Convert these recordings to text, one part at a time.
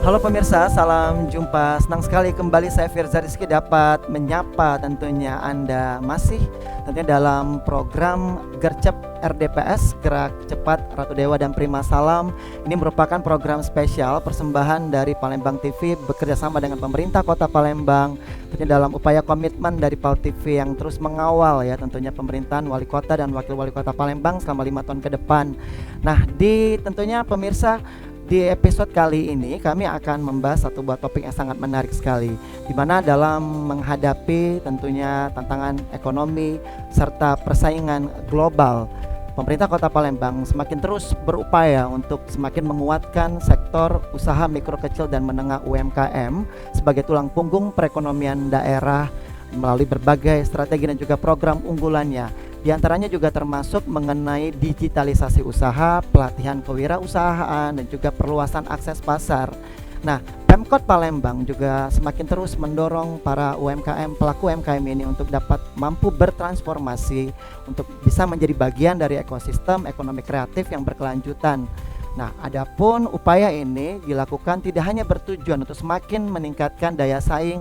Halo pemirsa, salam jumpa. Senang sekali kembali saya Firza Rizky dapat menyapa tentunya Anda masih tentunya dalam program Gercep RDPS Gerak Cepat Ratu Dewa dan Prima Salam. Ini merupakan program spesial persembahan dari Palembang TV bekerjasama dengan pemerintah Kota Palembang tentunya dalam upaya komitmen dari PAL TV yang terus mengawal ya tentunya pemerintahan wali kota dan wakil wali kota Palembang selama 5 tahun ke depan. Nah, di tentunya pemirsa, di episode kali ini kami akan membahas satu buah topik yang sangat menarik sekali, di mana dalam menghadapi tentunya tantangan ekonomi serta persaingan global, pemerintah Kota Palembang semakin terus berupaya untuk semakin menguatkan sektor usaha mikro kecil dan menengah UMKM sebagai tulang punggung perekonomian daerah melalui berbagai strategi dan juga program unggulannya. Di antaranya juga termasuk mengenai digitalisasi usaha, pelatihan kewirausahaan, dan juga perluasan akses pasar. Nah, Pemkot Palembang juga semakin terus mendorong para UMKM, pelaku UMKM ini untuk dapat mampu bertransformasi untuk bisa menjadi bagian dari ekosistem ekonomi kreatif yang berkelanjutan. Nah, adapun upaya ini dilakukan tidak hanya bertujuan untuk semakin meningkatkan daya saing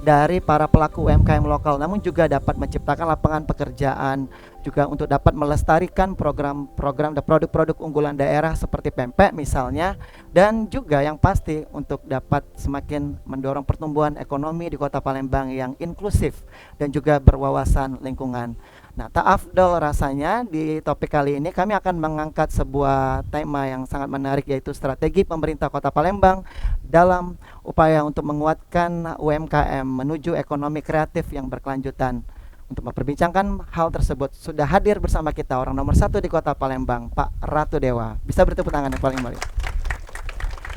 dari para pelaku UMKM lokal, namun juga dapat menciptakan lapangan pekerjaan, juga untuk dapat melestarikan program-program dan produk-produk unggulan daerah seperti pempek misalnya, dan juga yang pasti untuk dapat semakin mendorong pertumbuhan ekonomi di Kota Palembang yang inklusif dan juga berwawasan lingkungan. Nah, tak afdol rasanya di topik kali ini kami akan mengangkat sebuah tema yang sangat menarik, yaitu strategi pemerintah Kota Palembang dalam upaya untuk menguatkan UMKM menuju ekonomi kreatif yang berkelanjutan. Untuk memperbincangkan hal tersebut sudah hadir bersama kita orang nomor 1 di Kota Palembang, Pak Ratu Dewa. Bisa bertepuk tangan yang paling mulia.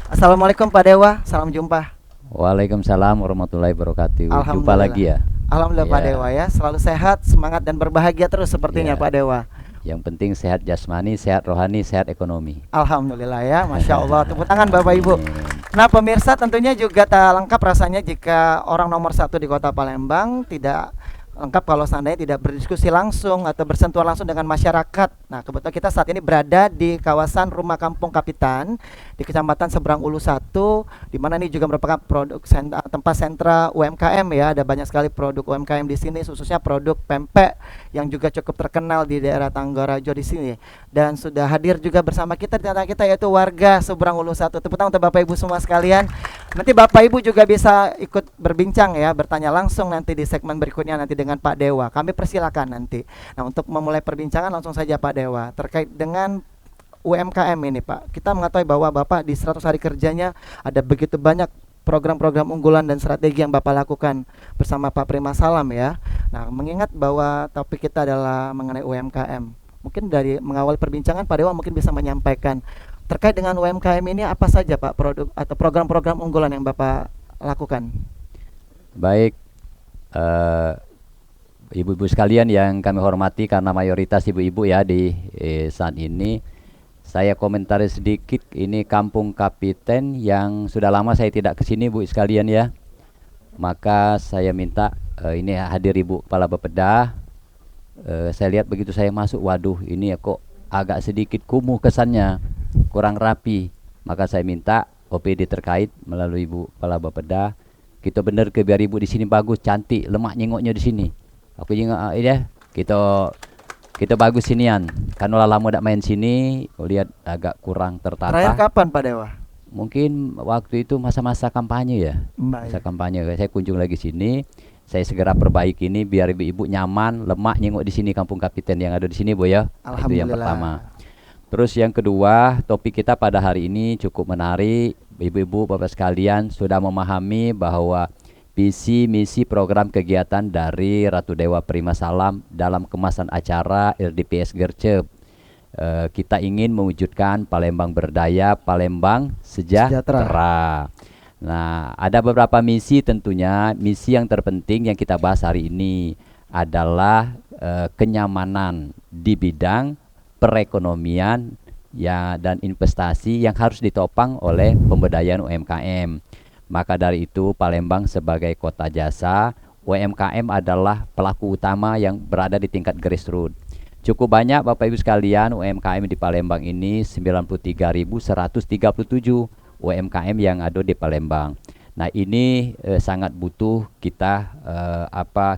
Assalamualaikum Pak Dewa, salam jumpa. Waalaikumsalam warahmatullahi wabarakatuh. Jumpa Alhamdulillah. lagi ya. Alhamdulillah Pak Ya, Dewa ya, selalu sehat, semangat dan berbahagia terus sepertinya ya. Pak Dewa. Yang penting sehat jasmani, sehat rohani, sehat ekonomi. Alhamdulillah ya, Masya Allah. Tepuk tangan Bapak Ibu. Nah pemirsa, tentunya juga tak lengkap rasanya jika orang nomor 1 di Kota Palembang tidak lengkap kalau seandainya tidak berdiskusi langsung atau bersentuhan langsung dengan masyarakat. Nah, kebetulan kita saat ini berada di kawasan Rumah Kampung Kapitan di Kecamatan Seberang Ulu 1, di mana ini juga merupakan tempat sentra UMKM ya. Ada banyak sekali produk UMKM di sini, khususnya produk pempek yang juga cukup terkenal di daerah Tanggarajo di sini. Dan sudah hadir juga bersama kita di tengah kita yaitu warga Seberang Ulu 1. Tepuk tangan untuk Bapak Ibu semua sekalian. Nanti Bapak Ibu juga bisa ikut berbincang ya, bertanya langsung nanti di segmen berikutnya nanti dengan Pak Dewa. Kami persilakan nanti. Nah, untuk memulai perbincangan langsung saja Pak Dewa terkait dengan UMKM ini Pak. Kita mengetahui bahwa Bapak di 100 hari kerjanya ada begitu banyak program-program unggulan dan strategi yang Bapak lakukan bersama Pak Prima Salam ya. Nah, mengingat bahwa topik kita adalah mengenai UMKM, mungkin dari mengawal perbincangan Pak Dewa mungkin bisa menyampaikan terkait dengan UMKM ini apa saja Pak produk atau program-program unggulan yang Bapak lakukan. Baik, ibu-ibu sekalian yang kami hormati, karena mayoritas ibu-ibu ya di saat ini, saya komentari sedikit. Ini Kampung Kapiten yang sudah lama saya tidak kesini Bu sekalian ya. Maka saya minta ini hadir Ibu Kepala Bapeda. Saya lihat begitu saya masuk, waduh ini kok agak sedikit kumuh kesannya, kurang rapi. Maka saya minta OPD terkait melalui Ibu Kepala Bapeda, kita bener ke biar Ibu di sini bagus, cantik, lemak nyengoknya di sini. Aku juga ya, kita bagus sinian. Karena lama tidak main sini, lihat agak kurang tertata. Terakhir kapan Pak Dewa? Mungkin waktu itu masa-masa kampanye ya. Masa kampanye, saya kunjung lagi sini. Saya segera perbaiki ini biar ibu-ibu nyaman, lemak nyengok di sini Kampung Kapiten yang ada di sini Bu ya. Itu yang pertama. Terus yang kedua, topik kita pada hari ini cukup menarik. Ibu-ibu, Bapak sekalian sudah memahami bahwa visi misi program kegiatan dari Ratu Dewa Prima Salam dalam kemasan acara RDPS Gercep. Kita ingin mewujudkan Palembang berdaya, Palembang sejahtera. Nah, ada beberapa misi tentunya. Misi yang terpenting yang kita bahas hari ini adalah kenyamanan di bidang perekonomian ya dan investasi yang harus ditopang oleh pemberdayaan UMKM. Maka dari itu Palembang sebagai kota jasa, UMKM adalah pelaku utama yang berada di tingkat grassroots. Cukup banyak Bapak Ibu sekalian, UMKM di Palembang ini 93.137 UMKM yang ada di Palembang. Nah ini sangat butuh kita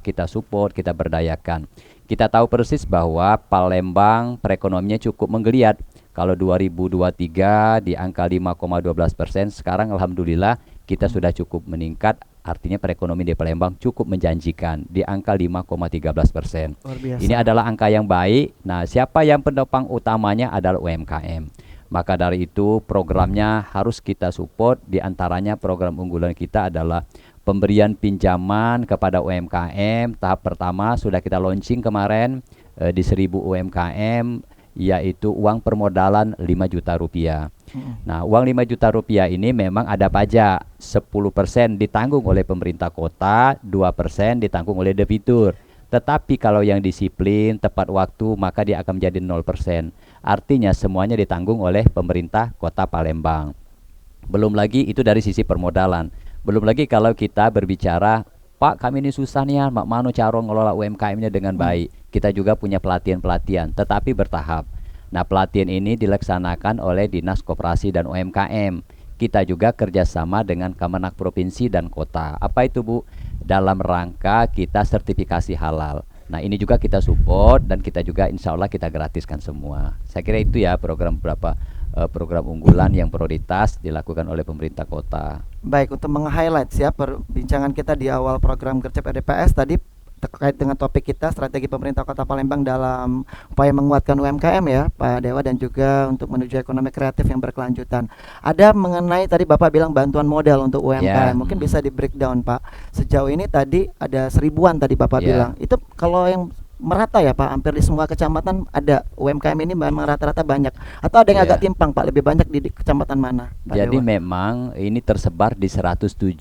kita support, kita berdayakan. Kita tahu persis bahwa Palembang perekonomiannya cukup menggeliat. Kalau 2023 di angka 5,12%, sekarang alhamdulillah kita sudah cukup meningkat. Artinya perekonomian di Palembang cukup menjanjikan di angka 5,13%. Ini adalah angka yang baik. Nah, siapa yang penopang utamanya adalah UMKM. Maka dari itu programnya harus kita support. Di antaranya program unggulan kita adalah pemberian pinjaman kepada UMKM. Tahap pertama sudah kita launching kemarin di 1000 UMKM, yaitu uang permodalan 5 juta rupiah. Nah, uang 5 juta rupiah ini memang ada pajak. 10% ditanggung oleh pemerintah kota, 2% ditanggung oleh debitur. Tetapi kalau yang disiplin, tepat waktu, maka dia akan menjadi 0%. Artinya semuanya ditanggung oleh pemerintah kota Palembang. Belum lagi itu dari sisi permodalan. Belum lagi kalau kita berbicara, Pak kami ini susah nih ya, mak mano cara ngelola UMKM-nya dengan baik. Kita juga punya pelatihan-pelatihan, tetapi bertahap. Nah, pelatihan ini dilaksanakan oleh Dinas Koperasi dan UMKM. Kita juga kerjasama dengan Kemenak Provinsi dan Kota. Apa itu Bu? Dalam rangka kita sertifikasi halal. Nah ini juga kita support dan kita juga insya Allah kita gratiskan semua. Saya kira itu ya program program unggulan yang prioritas dilakukan oleh pemerintah kota. Baik, untuk meng-highlight ya perbincangan kita di awal program Gercep RDPS tadi terkait dengan topik kita strategi pemerintah Kota Palembang dalam upaya menguatkan UMKM ya Pak Dewa, dan juga untuk menuju ekonomi kreatif yang berkelanjutan. Ada mengenai tadi Bapak bilang bantuan modal untuk UMKM, mungkin bisa di breakdown Pak. Sejauh ini tadi ada 1000-an tadi Bapak bilang. Itu kalau yang merata ya Pak, hampir di semua kecamatan ada UMKM ini memang rata-rata banyak, atau ada yang agak timpang Pak, lebih banyak di kecamatan mana Pak Jadi Dewa? memang ini tersebar di 107-18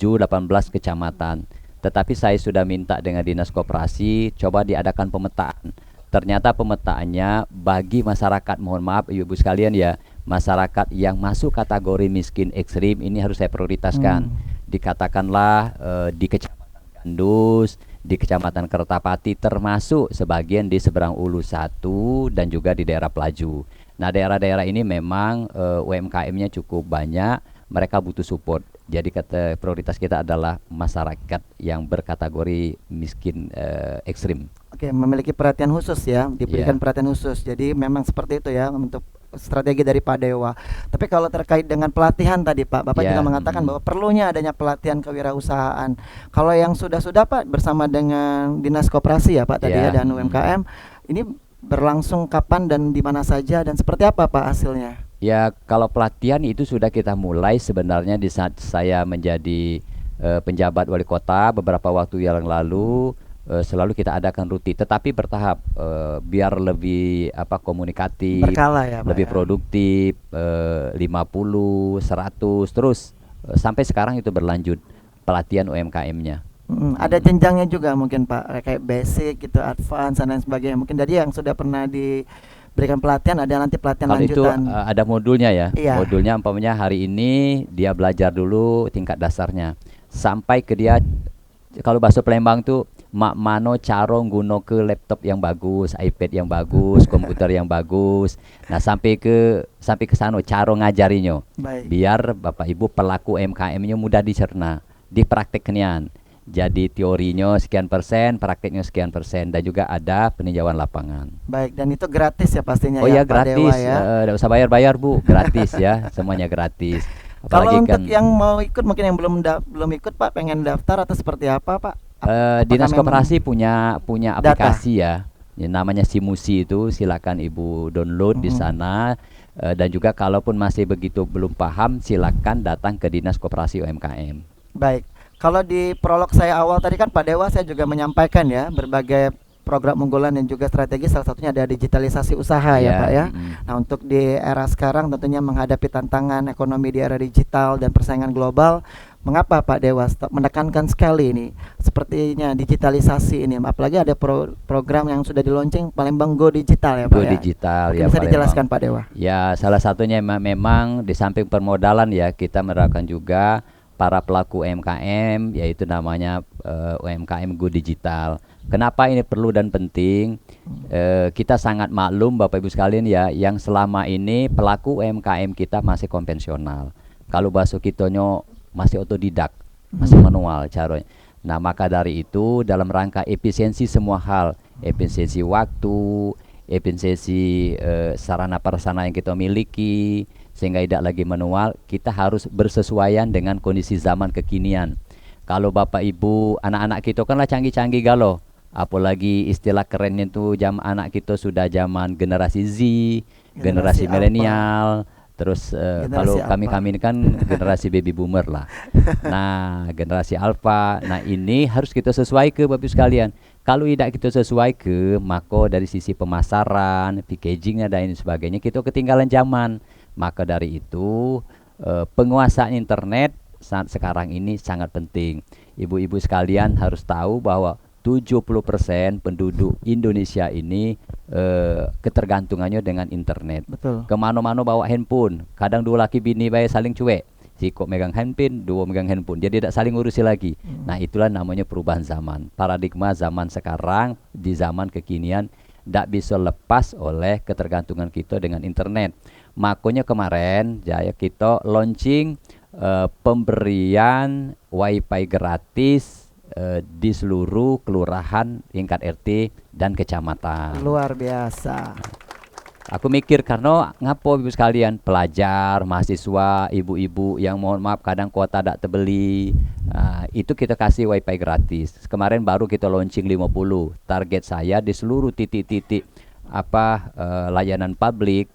kecamatan. Tetapi saya sudah minta dengan Dinas Koperasi coba diadakan pemetaan. Ternyata pemetaannya bagi masyarakat, mohon maaf ibu-ibu sekalian ya, masyarakat yang masuk kategori miskin ekstrim ini harus saya prioritaskan. Dikatakanlah di Kecamatan Gandus, di Kecamatan Kertapati, termasuk sebagian di seberang Ulu 1 dan juga di daerah Pelaju. Nah daerah-daerah ini memang UMKM-nya cukup banyak, mereka butuh support. Jadi prioritas kita adalah masyarakat yang berkategori miskin ekstrim. Oke, memiliki perhatian khusus ya, diberikan perhatian khusus. Jadi memang seperti itu ya untuk strategi dari Pak Dewa. Tapi kalau terkait dengan pelatihan tadi Pak, Bapak juga mengatakan bahwa perlunya adanya pelatihan kewirausahaan. Kalau yang sudah Pak bersama dengan Dinas Koperasi ya Pak tadi ya dan UMKM, ini berlangsung kapan dan di mana saja dan seperti apa Pak hasilnya? Ya kalau pelatihan itu sudah kita mulai sebenarnya di saat saya menjadi penjabat wali kota beberapa waktu yang lalu. Selalu kita adakan rutin, tetapi bertahap biar lebih komunikatif, berkala ya, Pak, lebih produktif, 50, 100 terus sampai sekarang itu berlanjut pelatihan UMKM-nya. Ada jenjangnya juga mungkin Pak, kayak basic gitu, advance dan lain sebagainya. Mungkin tadi yang sudah pernah diberikan pelatihan, ada nanti pelatihan kalau lanjutan. Itu ada modulnya ya. Modulnya umpamanya hari ini dia belajar dulu tingkat dasarnya sampai ke dia, kalau bahasa Palembang tuh mak mano caro ngguno ke laptop yang bagus, iPad yang bagus, komputer yang bagus. Nah sampai ke sana caro ngajarinya. Biar Bapak Ibu pelaku UMKM-nya mudah dicerna, dipraktekkan. Jadi teorinya sekian persen, prakteknya sekian persen, dan juga ada peninjauan lapangan. Baik, dan itu gratis ya pastinya. Oh ya gratis, tidak usah bayar Bu, gratis ya, semuanya gratis. Kalau untuk yang mau ikut, mungkin yang belum ikut Pak, pengen daftar atau seperti apa Pak? Dinas Koperasi punya aplikasi ya, namanya Simusi itu, silakan Ibu download di sana. Dan juga kalaupun masih begitu belum paham, silakan datang ke Dinas Koperasi UMKM. Baik. Kalau di prolog saya awal tadi kan Pak Dewa saya juga menyampaikan ya berbagai program unggulan dan juga strategi, salah satunya ada digitalisasi usaha ya Pak ya. Nah untuk di era sekarang tentunya menghadapi tantangan ekonomi di era digital dan persaingan global, mengapa Pak Dewa menekankan sekali ini sepertinya digitalisasi ini, apalagi ada program yang sudah di launching Palembang Go Digital ya Pak. Go Digital ya, bisa dijelaskan Pak Dewa? Ya salah satunya memang di samping permodalan ya, kita menerapkan juga para pelaku UMKM, yaitu namanya UMKM Go Digital. Kenapa ini perlu dan penting? Kita sangat maklum Bapak Ibu sekalian ya, yang selama ini pelaku UMKM kita masih konvensional. Kalau bahasa kitonyo masih otodidak, masih manual caranya. Nah, maka dari itu dalam rangka efisiensi semua hal, efisiensi waktu, efisiensi sarana prasarana yang kita miliki, sehingga tidak lagi manual, kita harus bersesuaian dengan kondisi zaman kekinian. Kalau Bapak Ibu, anak-anak kita kan lah canggih-canggih galau. Apalagi istilah kerennya itu anak kita sudah zaman generasi Z, generasi milenial. Terus kalau kami ini kan generasi baby boomer lah. Nah, generasi alpha. Nah, ini harus kita sesuai ke Bapak Ibu sekalian. Kalau tidak kita sesuai ke, maka dari sisi pemasaran, packagingnya dan sebagainya kita ketinggalan zaman. Maka dari itu penguasaan internet saat sekarang ini sangat penting. Ibu-ibu sekalian harus tahu bahwa 70% penduduk Indonesia ini ketergantungannya dengan internet. Betul. Kemana-mana bawa handphone. Kadang dua laki bini bayi saling cuek. Si kok megang handphone, dua megang handphone. Jadi tidak saling ngurusi lagi. Nah, itulah namanya perubahan zaman. Paradigma zaman sekarang di zaman kekinian tidak bisa lepas oleh ketergantungan kita dengan internet. Makanya kemarin Jaya kita launching pemberian wifi gratis di seluruh kelurahan tingkat RT dan kecamatan. Luar biasa. Aku mikir karena ngapo ibu sekalian, pelajar, mahasiswa, ibu-ibu yang mohon maaf kadang kuota tidak terbeli, itu kita kasih wifi gratis. Kemarin baru kita launching 50. Target saya di seluruh titik-titik layanan publik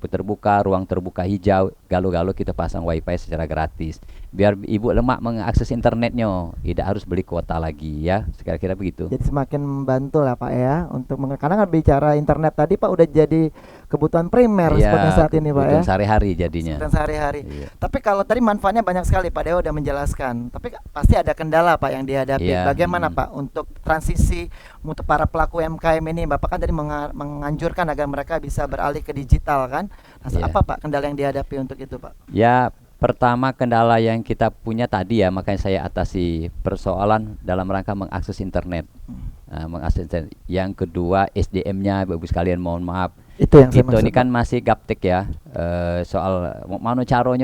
terbuka, ruang terbuka hijau, galau-galau kita pasang wifi secara gratis. Biar ibu lemak mengakses internetnya, tidak harus beli kuota lagi ya. Kira-kira begitu. Jadi semakin membantu lah Pak ya untuk karena kan bicara internet tadi Pak udah jadi kebutuhan primer ya, seperti saat ini Pak ya. Sehari-hari jadinya. Kebutuhan sehari-hari. Iya. Tapi kalau tadi manfaatnya banyak sekali Pak Dewa udah menjelaskan. Tapi pasti ada kendala Pak yang dihadapi. Iya. Bagaimana Pak untuk transisi untuk para pelaku UMKM ini? Bapak kan tadi menganjurkan agar mereka bisa beralih ke digital kan. Nah, apa Pak kendala yang dihadapi untuk itu Pak? Ya, pertama kendala yang kita punya tadi ya, makanya saya atasi persoalan dalam rangka mengakses internet. Mengakses internet. Yang kedua SDM-nya, Bapak sekalian mohon maaf. Itu yang kita ini kan masih gaptek ya. Soal mana cara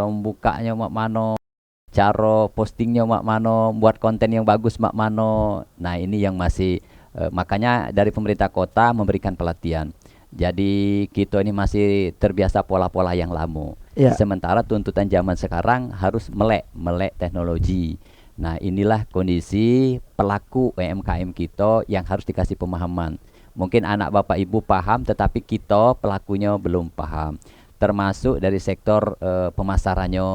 membukanya mana, cara postingnya mana, buat konten yang bagus mana. Nah, ini yang masih makanya dari pemerintah kota memberikan pelatihan. Jadi kita ini masih terbiasa pola-pola yang lama. Yeah. Sementara tuntutan zaman sekarang harus melek teknologi. Nah, inilah kondisi pelaku UMKM kita yang harus dikasih pemahaman. Mungkin anak bapak ibu paham, tetapi kita pelakunya belum paham. Termasuk dari sektor pemasarannya.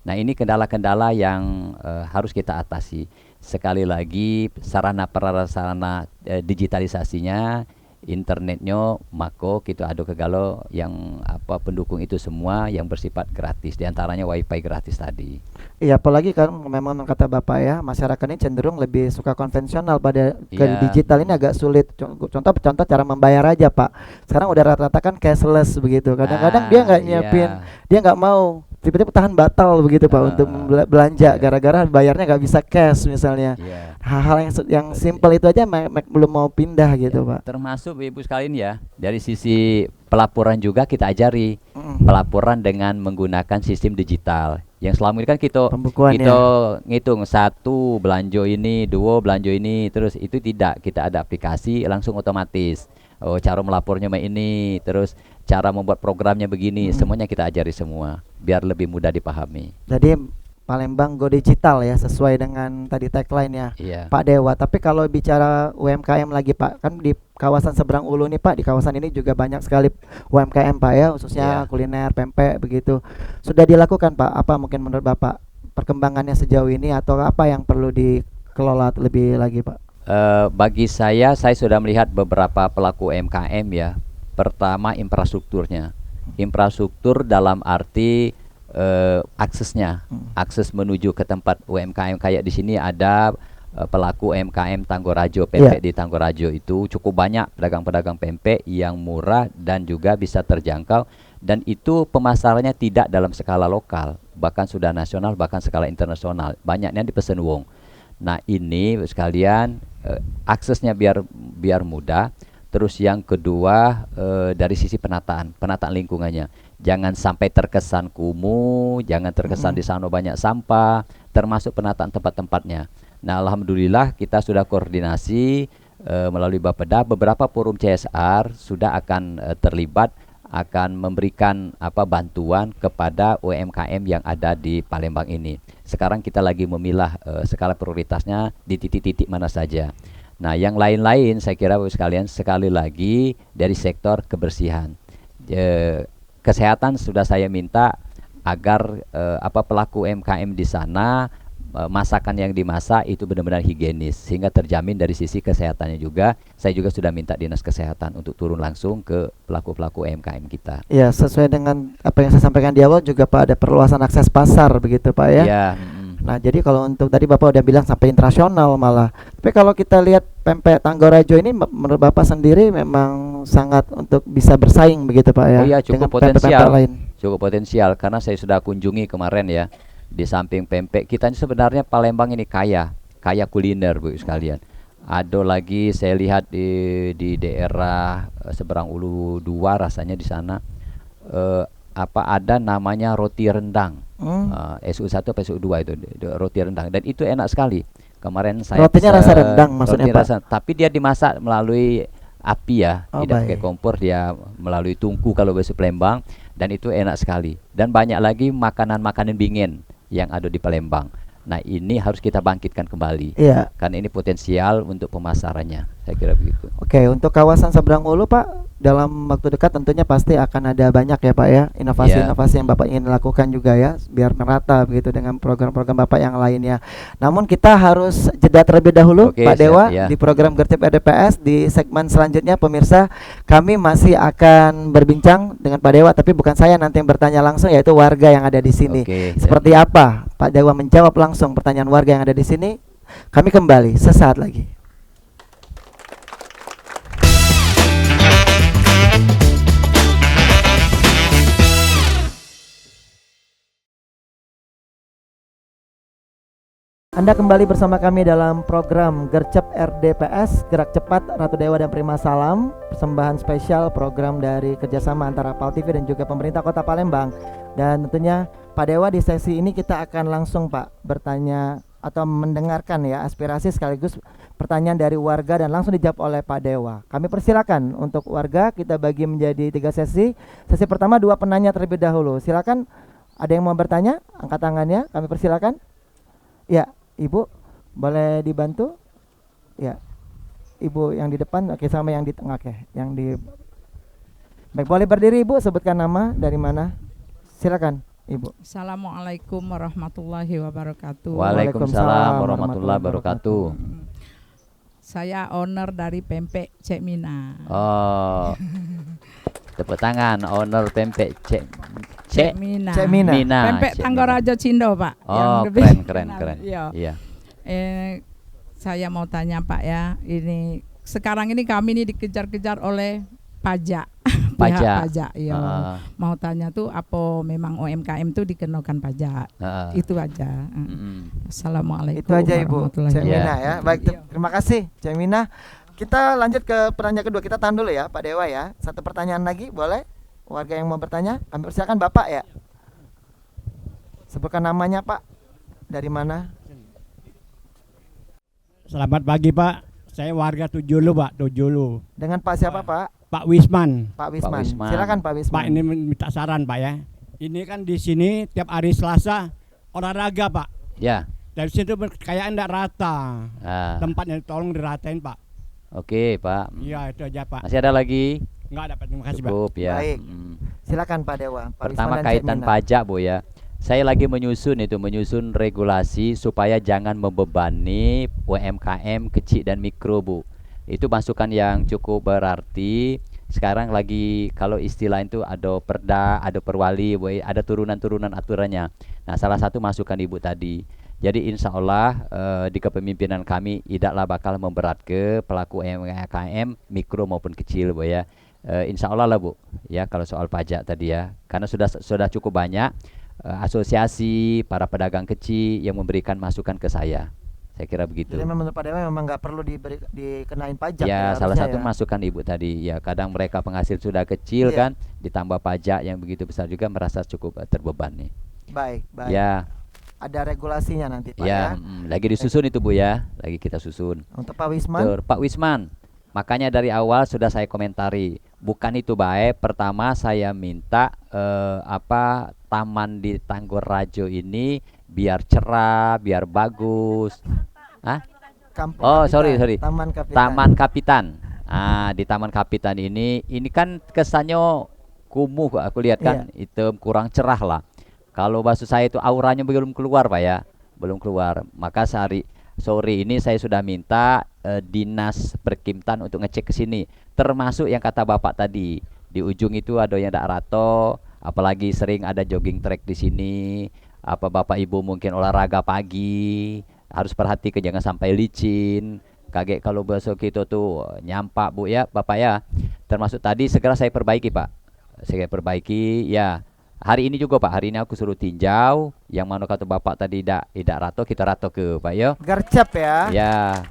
Nah, ini kendala-kendala yang harus kita atasi. Sekali lagi, sarana prasarana digitalisasinya, internetnya, maka kita ada kegalo yang pendukung itu semua yang bersifat gratis, diantaranya wifi gratis tadi. Iya, apalagi kan memang kata Bapak ya, masyarakat ini cenderung lebih suka konvensional pada ke digital ini agak sulit. Contoh cara membayar aja Pak. Sekarang udah rata-rata kan cashless begitu. Kadang-kadang dia nggak nyiapin, dia nggak mau, tiba-tiba tahan batal begitu Pak untuk belanja gara-gara bayarnya nggak bisa cash misalnya. Hal-hal yang simple itu aja belum mau pindah gitu Pak. Termasuk ibu sekalian ya, dari sisi pelaporan juga kita ajari pelaporan dengan menggunakan sistem digital. Yang selama ini kan kita ngitung 1 belanja ini, 2 belanja ini, terus itu tidak, kita ada aplikasi langsung otomatis. Cara melapornya ini, terus cara membuat programnya begini, semuanya kita ajari semua biar lebih mudah dipahami. Jadi Palembang Go Digital ya, sesuai dengan tadi tagline ya Pak Dewa. Tapi kalau bicara UMKM lagi Pak, kan di kawasan seberang Ulu nih Pak, di kawasan ini juga banyak sekali UMKM Pak ya, khususnya kuliner, pempek begitu. Sudah dilakukan Pak, apa mungkin menurut Bapak perkembangannya sejauh ini atau apa yang perlu dikelola lebih lagi Pak? Bagi saya sudah melihat beberapa pelaku UMKM ya. Pertama, infrastrukturnya. Infrastruktur dalam arti aksesnya, akses menuju ke tempat UMKM. Kayak di sini ada pelaku UMKM Tanggorajo, pempek di Tanggorajo itu cukup banyak pedagang-pedagang pempek yang murah dan juga bisa terjangkau, dan itu pemasarannya tidak dalam skala lokal, bahkan sudah nasional, bahkan skala internasional. Banyaknya dipesan wong. Nah, ini sekalian aksesnya biar mudah. Terus yang kedua dari sisi penataan lingkungannya. Jangan sampai terkesan kumuh, jangan terkesan di sana banyak sampah, termasuk penataan tempat-tempatnya. Nah, alhamdulillah kita sudah koordinasi melalui Bapeda, beberapa forum CSR sudah akan terlibat, akan memberikan bantuan kepada UMKM yang ada di Palembang ini. Sekarang kita lagi memilah skala prioritasnya di titik-titik mana saja. Nah, yang lain-lain saya kira Bapak sekalian, sekali lagi dari sektor kebersihan. Kesehatan sudah saya minta agar pelaku UMKM di sana masakan yang dimasak itu benar-benar higienis sehingga terjamin dari sisi kesehatannya juga. Saya juga sudah minta Dinas Kesehatan untuk turun langsung ke pelaku-pelaku UMKM kita. Ya, sesuai dengan apa yang saya sampaikan di awal juga Pak, ada perluasan akses pasar begitu Pak ya. Ya. Nah, jadi kalau untuk tadi Bapak udah bilang sampai internasional malah. Tapi kalau kita lihat pempek Tanggorajo ini menurut Bapak sendiri memang sangat untuk bisa bersaing begitu Pak ya. Oh iya, cukup dengan potensial. lain. Cukup potensial karena saya sudah kunjungi kemarin ya. Di samping pempek kita ini sebenarnya Palembang ini kaya kuliner Bu sekalian. Ada lagi saya lihat di daerah seberang Ulu 2 rasanya di sana ada namanya roti rendang. SU1 atau SU2 itu roti rendang dan itu enak sekali. Kemarin saya rotinya rasa rendang maksudnya Pak. Tapi dia dimasak melalui api ya, tidak pakai baik. kompor, dia melalui tungku kalau bahasa Palembang dan itu enak sekali. Dan banyak lagi makanan-makanan dingin yang ada di Palembang. Nah, ini harus kita bangkitkan kembali. Iya. Karena ini potensial untuk pemasarannya. Saya kira begitu. Oke, untuk kawasan seberang Ulu Pak, dalam waktu dekat tentunya pasti akan ada banyak ya Pak ya, inovasi-inovasi yang Bapak ingin lakukan juga ya, biar merata begitu dengan program-program Bapak yang lainnya. Namun kita harus jeda terlebih dahulu. Oke, Pak Dewa ya. di program Gercep RDPS. Di segmen selanjutnya pemirsa, kami masih akan berbincang dengan Pak Dewa, tapi bukan saya nanti yang bertanya langsung, yaitu warga yang ada di sini. Oke, Seperti apa Pak Dewa menjawab langsung pertanyaan warga yang ada di sini? Kami kembali sesaat lagi. Anda kembali bersama kami dalam program Gercep RDPS, Gerak Cepat Ratu Dewa dan Prima Salam, persembahan spesial program dari kerjasama antara PAL TV dan juga pemerintah Kota Palembang. Dan tentunya Pak Dewa, di sesi ini kita akan langsung Pak bertanya atau mendengarkan ya aspirasi sekaligus pertanyaan dari warga dan langsung dijawab oleh Pak Dewa. Kami persilakan untuk warga kita bagi menjadi 3 sesi. Sesi pertama 2 penanya terlebih dahulu. Silakan, ada yang mau bertanya? Angkat tangannya, kami persilakan. Ya. Ibu, boleh dibantu? Ya, Ibu yang di depan, oke, sama yang di tengah, oke, yang di. Baik, boleh berdiri Ibu, sebutkan nama, dari mana? Silakan, Ibu. Assalamualaikum warahmatullahi wabarakatuh. Waalaikumsalam warahmatullahi wabarakatuh. Saya owner dari pempek Cek Mina. Oh, tepuk tangan, owner pempek Cek Mina. Pempek Tanggorajo Cindo Pak. Oh, keren. Iya. Saya mau tanya Pak ya, ini sekarang ini kami ini dikejar-kejar oleh pajak. Pajak. Iya. Mau tanya tuh apa memang UMKM tuh dikenakan pajak? Itu aja. Assalamualaikum. Itu aja Ibu. Cek Mina ya. Baik, terima kasih Cek Mina. Kita lanjut ke pertanyaan kedua. Kita tahan dulu ya Pak Dewa ya. Satu pertanyaan lagi boleh? Warga yang mau bertanya, kami persilakan Bapak ya. Sebutkan namanya Pak. Dari mana? Selamat pagi Pak. Saya warga Tujulu Pak, Tujulu. Dengan Pak siapa Pak? Pak Wisman. Pak Wisman. Silakan Pak Wisman. Pak, ini minta saran Pak ya. Ini kan di sini tiap hari Selasa olahraga Pak. Ya. Dari situ kayak enggak rata. Tempatnya tolong diratain Pak. Oke Pak. Iya, itu aja Pak. Masih ada lagi? Enggak dapat, terima kasih Cukup, Pak. ya. Baik. Silakan Pak Dewa. Pak Pertama Wisman kaitan pajak Bu ya. Saya lagi menyusun regulasi supaya jangan membebani UMKM kecil dan mikro Bu. Itu masukan yang cukup berarti. Sekarang lagi kalau istilah itu ada perda, ada perwali, Bu, ada turunan-turunan aturannya. Nah, salah satu masukan Ibu tadi. Jadi insya Allah di kepemimpinan kami tidaklah bakal memberat ke pelaku UMKM mikro maupun kecil Bu ya. Insya Allah lah Bu ya, kalau soal pajak tadi ya, karena sudah cukup banyak asosiasi para pedagang kecil yang memberikan masukan ke saya. Saya kira begitu. Jadi menurut Pak Dewa memang nggak perlu dikenain pajak. Ya, salah satu ya. masukan Ibu tadi. Ya, kadang mereka penghasil sudah kecil kan, ditambah pajak yang begitu besar juga merasa cukup terbebani. Baik. Ya. Ada regulasinya nanti Pak ya. Lagi disusun itu Bu ya, lagi kita susun. Untuk Pak Wisman. Pak Wisman. Makanya dari awal sudah saya komentari, bukan itu baik. Pertama saya minta taman di Tanggor-Rajo ini biar cerah, biar bagus. Sorry. Taman Kapitan. Di Taman Kapitan ini kan kesannya kumuh, aku lihat kan hitam, kurang cerah lah. Kalau maksud saya itu auranya belum keluar Pak ya, belum keluar. Maka sore ini saya sudah minta dinas Perkimtan untuk ngecek ke sini. Termasuk yang kata Bapak tadi, di ujung itu ada yang dak rato, apalagi sering ada jogging track di sini. Apa Bapak Ibu mungkin olahraga pagi, harus perhatikan jangan sampai licin. Kaget kalau besok itu tuh nyampak Bu ya, Bapak ya. Termasuk tadi segera saya perbaiki Pak. Saya perbaiki ya. Hari ini juga Pak, hari ini aku suruh tinjau. Yang mana kata Bapak tadi tidak rato, kita rato ke Pak ya. Gercep ya. Ya.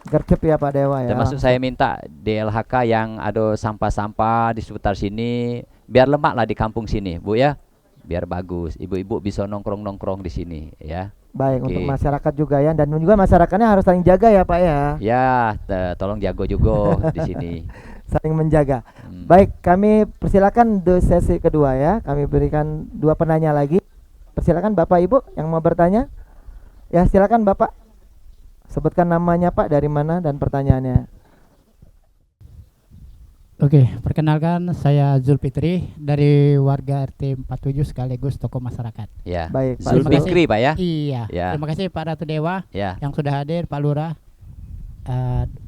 Gercep ya Pak Dewa ya. Termasuk saya minta DLHK yang ada sampah-sampah di seputar sini, biar lemak lah di kampung sini Bu ya. Biar bagus, ibu-ibu bisa nongkrong-nongkrong di sini ya. Baik, untuk masyarakat juga ya, dan juga masyarakatnya harus saling jaga ya Pak ya. Ya, tolong jago juga di sini. Saling menjaga. Baik, kami persilakan di sesi kedua ya. Kami berikan 2 penanya lagi. Persilakan Bapak Ibu yang mau bertanya. Ya, silakan Bapak. Sebutkan namanya Pak, dari mana dan pertanyaannya. Oke, perkenalkan saya Zulfikri dari warga RT 47 sekaligus tokoh masyarakat. Ya. Baik, Pak Zulfikri Pak ya. Iya. Ya. Terima kasih Pak Ratu Dewa yang sudah hadir, Pak Lurah,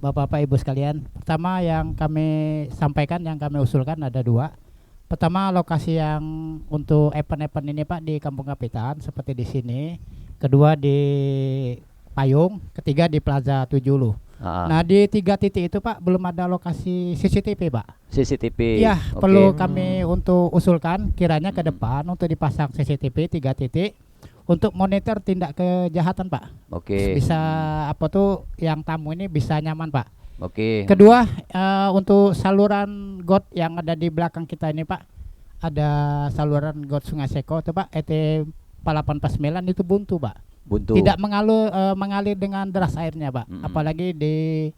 Bapak-bapak Ibu sekalian. Pertama yang kami sampaikan, yang kami usulkan ada 2. Pertama, lokasi yang untuk event-event ini Pak di Kampung Kapitan seperti di sini. Kedua di Payung, ketiga di Plaza Tujulu. Nah di 3 titik itu Pak belum ada lokasi CCTV Pak. CCTV. Ya, perlu kami untuk usulkan kiranya ke depan untuk dipasang CCTV 3 titik untuk monitor tindak kejahatan Pak. Bisa yang tamu ini bisa nyaman Pak. Kedua, untuk saluran got yang ada di belakang kita ini Pak, ada saluran got Sungai Seko itu Pak, ET 849 itu buntu Pak. Tidak mengalir dengan deras airnya Pak. Apalagi di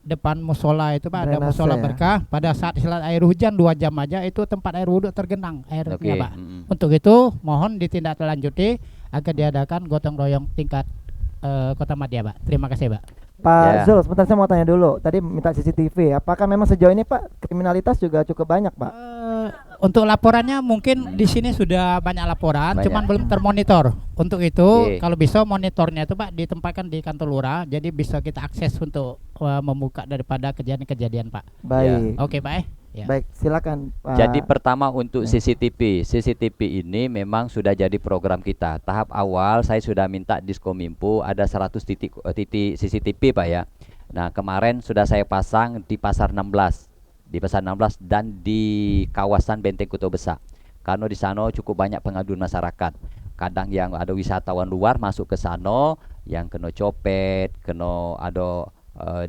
depan musola itu Pak, ada musola berkah. Pada saat silat air hujan 2 jam aja itu tempat air wudhu tergenang airnya Pak. Untuk itu mohon ditindaklanjuti agar diadakan gotong royong tingkat Kota Madya Pak. Terima kasih Pak. Pak Zul, sebentar saya mau tanya dulu. Tadi minta CCTV. Apakah memang sejauh ini Pak kriminalitas juga cukup banyak Pak? Untuk laporannya mungkin di sini sudah banyak laporan, cuman belum termonitor. Untuk itu kalau bisa monitornya itu Pak ditempatkan di kantor lurah, jadi bisa kita akses untuk membuka daripada kejadian-kejadian Pak. Baik. Oke Pak. Ya. Baik, silakan Pak. Jadi pertama untuk CCTV ini memang sudah jadi program kita. Tahap awal saya sudah minta Diskominfo ada 100 titik CCTV Pak ya. Nah kemarin sudah saya pasang di Pasar 16. Di Pasar 16 dan di kawasan Benteng Kota Besar. Karena di sana cukup banyak pengaduan masyarakat. Kadang yang ada wisatawan luar masuk ke sana yang kena copet, kena ada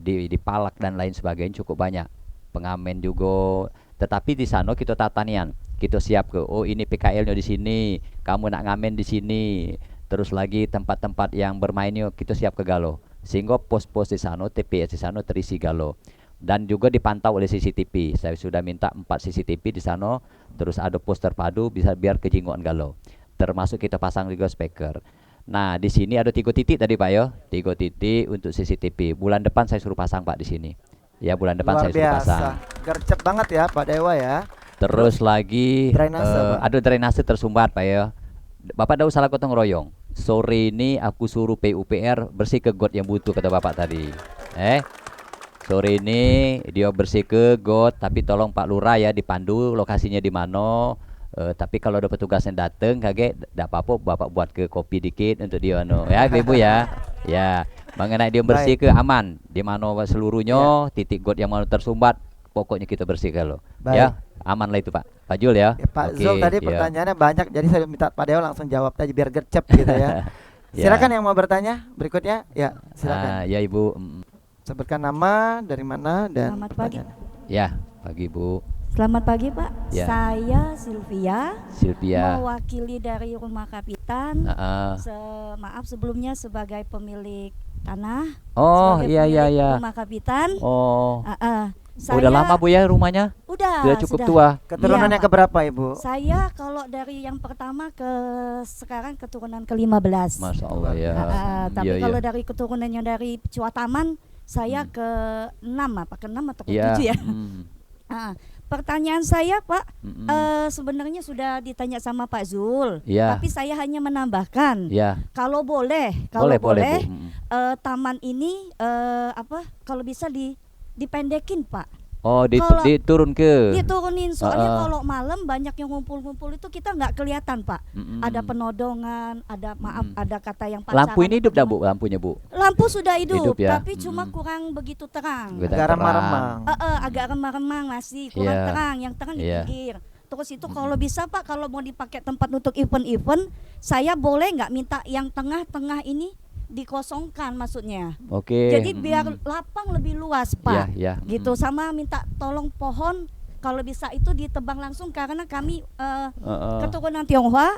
dipalak dan lain sebagainya cukup banyak. Pengamen juga. Tetapi di sana kita tatanian, kita siap ke ini PKL-nya di sini, kamu nak ngamen di sini. Terus lagi tempat-tempat yang bermainnya kita siap ke galo. Sehingga pos-pos di sana, TPS di sana terisi galo. Dan juga dipantau oleh CCTV. Saya sudah minta 4 CCTV di sana. Terus ada pos terpadu bisa biar kejingoan galo. Termasuk kita pasang juga speaker. Nah di sini ada 3 titik tadi Pak ya, 3 titik untuk CCTV. Bulan depan saya suruh pasang Pak di sini. Ya bulan depan saya suruh pasang. Gercep banget ya Pak Dewa ya. Terus lagi ada drainase tersumbat Pak ya. Bapak dah usah gotong royong. Sore ini aku suruh PUPR bersih ke got yang butuh kata Bapak tadi. Sore ini dia bersih ke got, tapi tolong Pak Lurah ya dipandu lokasinya di mana. Tapi kalau ada petugas yang datang kaget, tidak apa-apa Bapak buat ke kopi dikit untuk dia ya Ibu ya. Ya, mengenai dia bersih ke aman di mana seluruhnya titik got yang mana tersumbat, pokoknya kita bersihkan loh. Ya, aman lah itu Pak. Pak Jul ya. Pak Zul tadi pertanyaannya banyak, jadi saya minta Pak Dewa langsung jawab aja biar gercep gitu ya. Silakan yang mau bertanya berikutnya. Ya, silakan. Ya Ibu. Sebutkan nama, dari mana dan Selamat pagi. Ya, pagi Bu. Selamat pagi Pak. Ya. Saya Sylvia. Mewakili dari Rumah Kapitan. Maaf sebelumnya sebagai pemilik tanah. Oh sebagai iya pemilik iya. Rumah Kapitan. Oh. Saya, udah lama Bu ya rumahnya? Sudah cukup tua. Keturunannya iya, keberapa Ibu? Saya kalau dari yang pertama ke sekarang keturunan ke-15. Masya Allah ya. Tapi kalau dari keturunannya dari Cuataman saya ke-6 apa? Ke-6 atau ke-7 ya? Pertanyaan saya Pak, sebenarnya sudah ditanya sama Pak Zul, tapi saya hanya menambahkan, kalau boleh, taman ini kalau bisa dipendekin Pak. Oh, diturunin soalnya kalau malam banyak yang ngumpul-ngumpul itu kita nggak kelihatan Pak. Ada penodongan, ada kata yang pacaran. Lampu ini hidup dah Bu, lampunya Bu? Lampu sudah hidup ya? Tapi cuma kurang begitu terang. Agak remang-remang. Agak remang-remang masih kurang terang, yang terang di pinggir. Terus itu kalau bisa Pak, kalau mau dipakai tempat untuk event-event, saya boleh nggak minta yang tengah-tengah ini dikosongkan maksudnya. Oke. Jadi biar lapang lebih luas Pak. Gitu. Sama minta tolong pohon kalau bisa itu ditebang langsung karena kami keturunan Tionghoa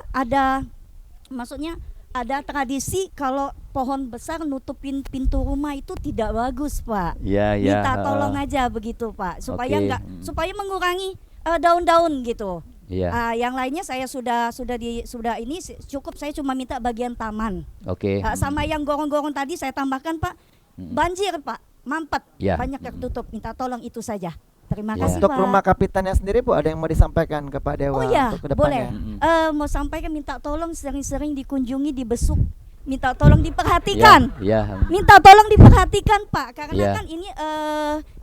maksudnya ada tradisi kalau pohon besar nutupin pintu rumah itu tidak bagus Pak. Minta tolong aja begitu Pak supaya supaya mengurangi daun-daun gitu. Yang lainnya saya sudah ini cukup, saya cuma minta bagian taman. Sama yang gorong-gorong tadi saya tambahkan Pak, banjir Pak, mampet, banyak yang tutup, minta tolong itu saja. Terima kasih Untuk Pak. Rumah Kapitannya sendiri Bu, ada yang mau disampaikan ke Pak Dewa untuk kedepannya? Boleh. Mau sampaikan minta tolong sering-sering dikunjungi, dibesuk, minta tolong diperhatikan. Minta tolong diperhatikan Pak, karena kan ini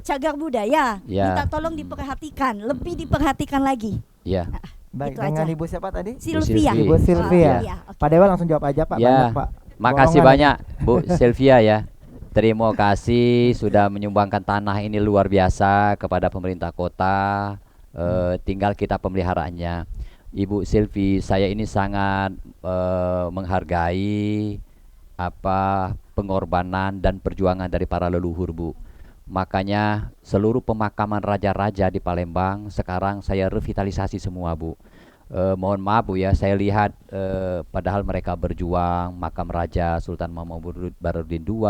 cagar budaya. Minta tolong diperhatikan, lebih diperhatikan lagi. Baik, dengan Ibu siapa tadi? Sylvia. Ibu Sylvia. Pak Dewa langsung jawab aja Pak. Banyak, Pak. Makasih banyak Bu Sylvia ya. Terima kasih sudah menyumbangkan tanah ini luar biasa kepada pemerintah kota. Tinggal kita pemeliharaannya. Ibu Sylvie, saya ini sangat menghargai pengorbanan dan perjuangan dari para leluhur Bu. Makanya seluruh pemakaman raja-raja di Palembang sekarang saya revitalisasi semua Bu. Mohon maaf Bu ya, saya lihat padahal mereka berjuang, makam Raja Sultan Mahmud Badarudin II,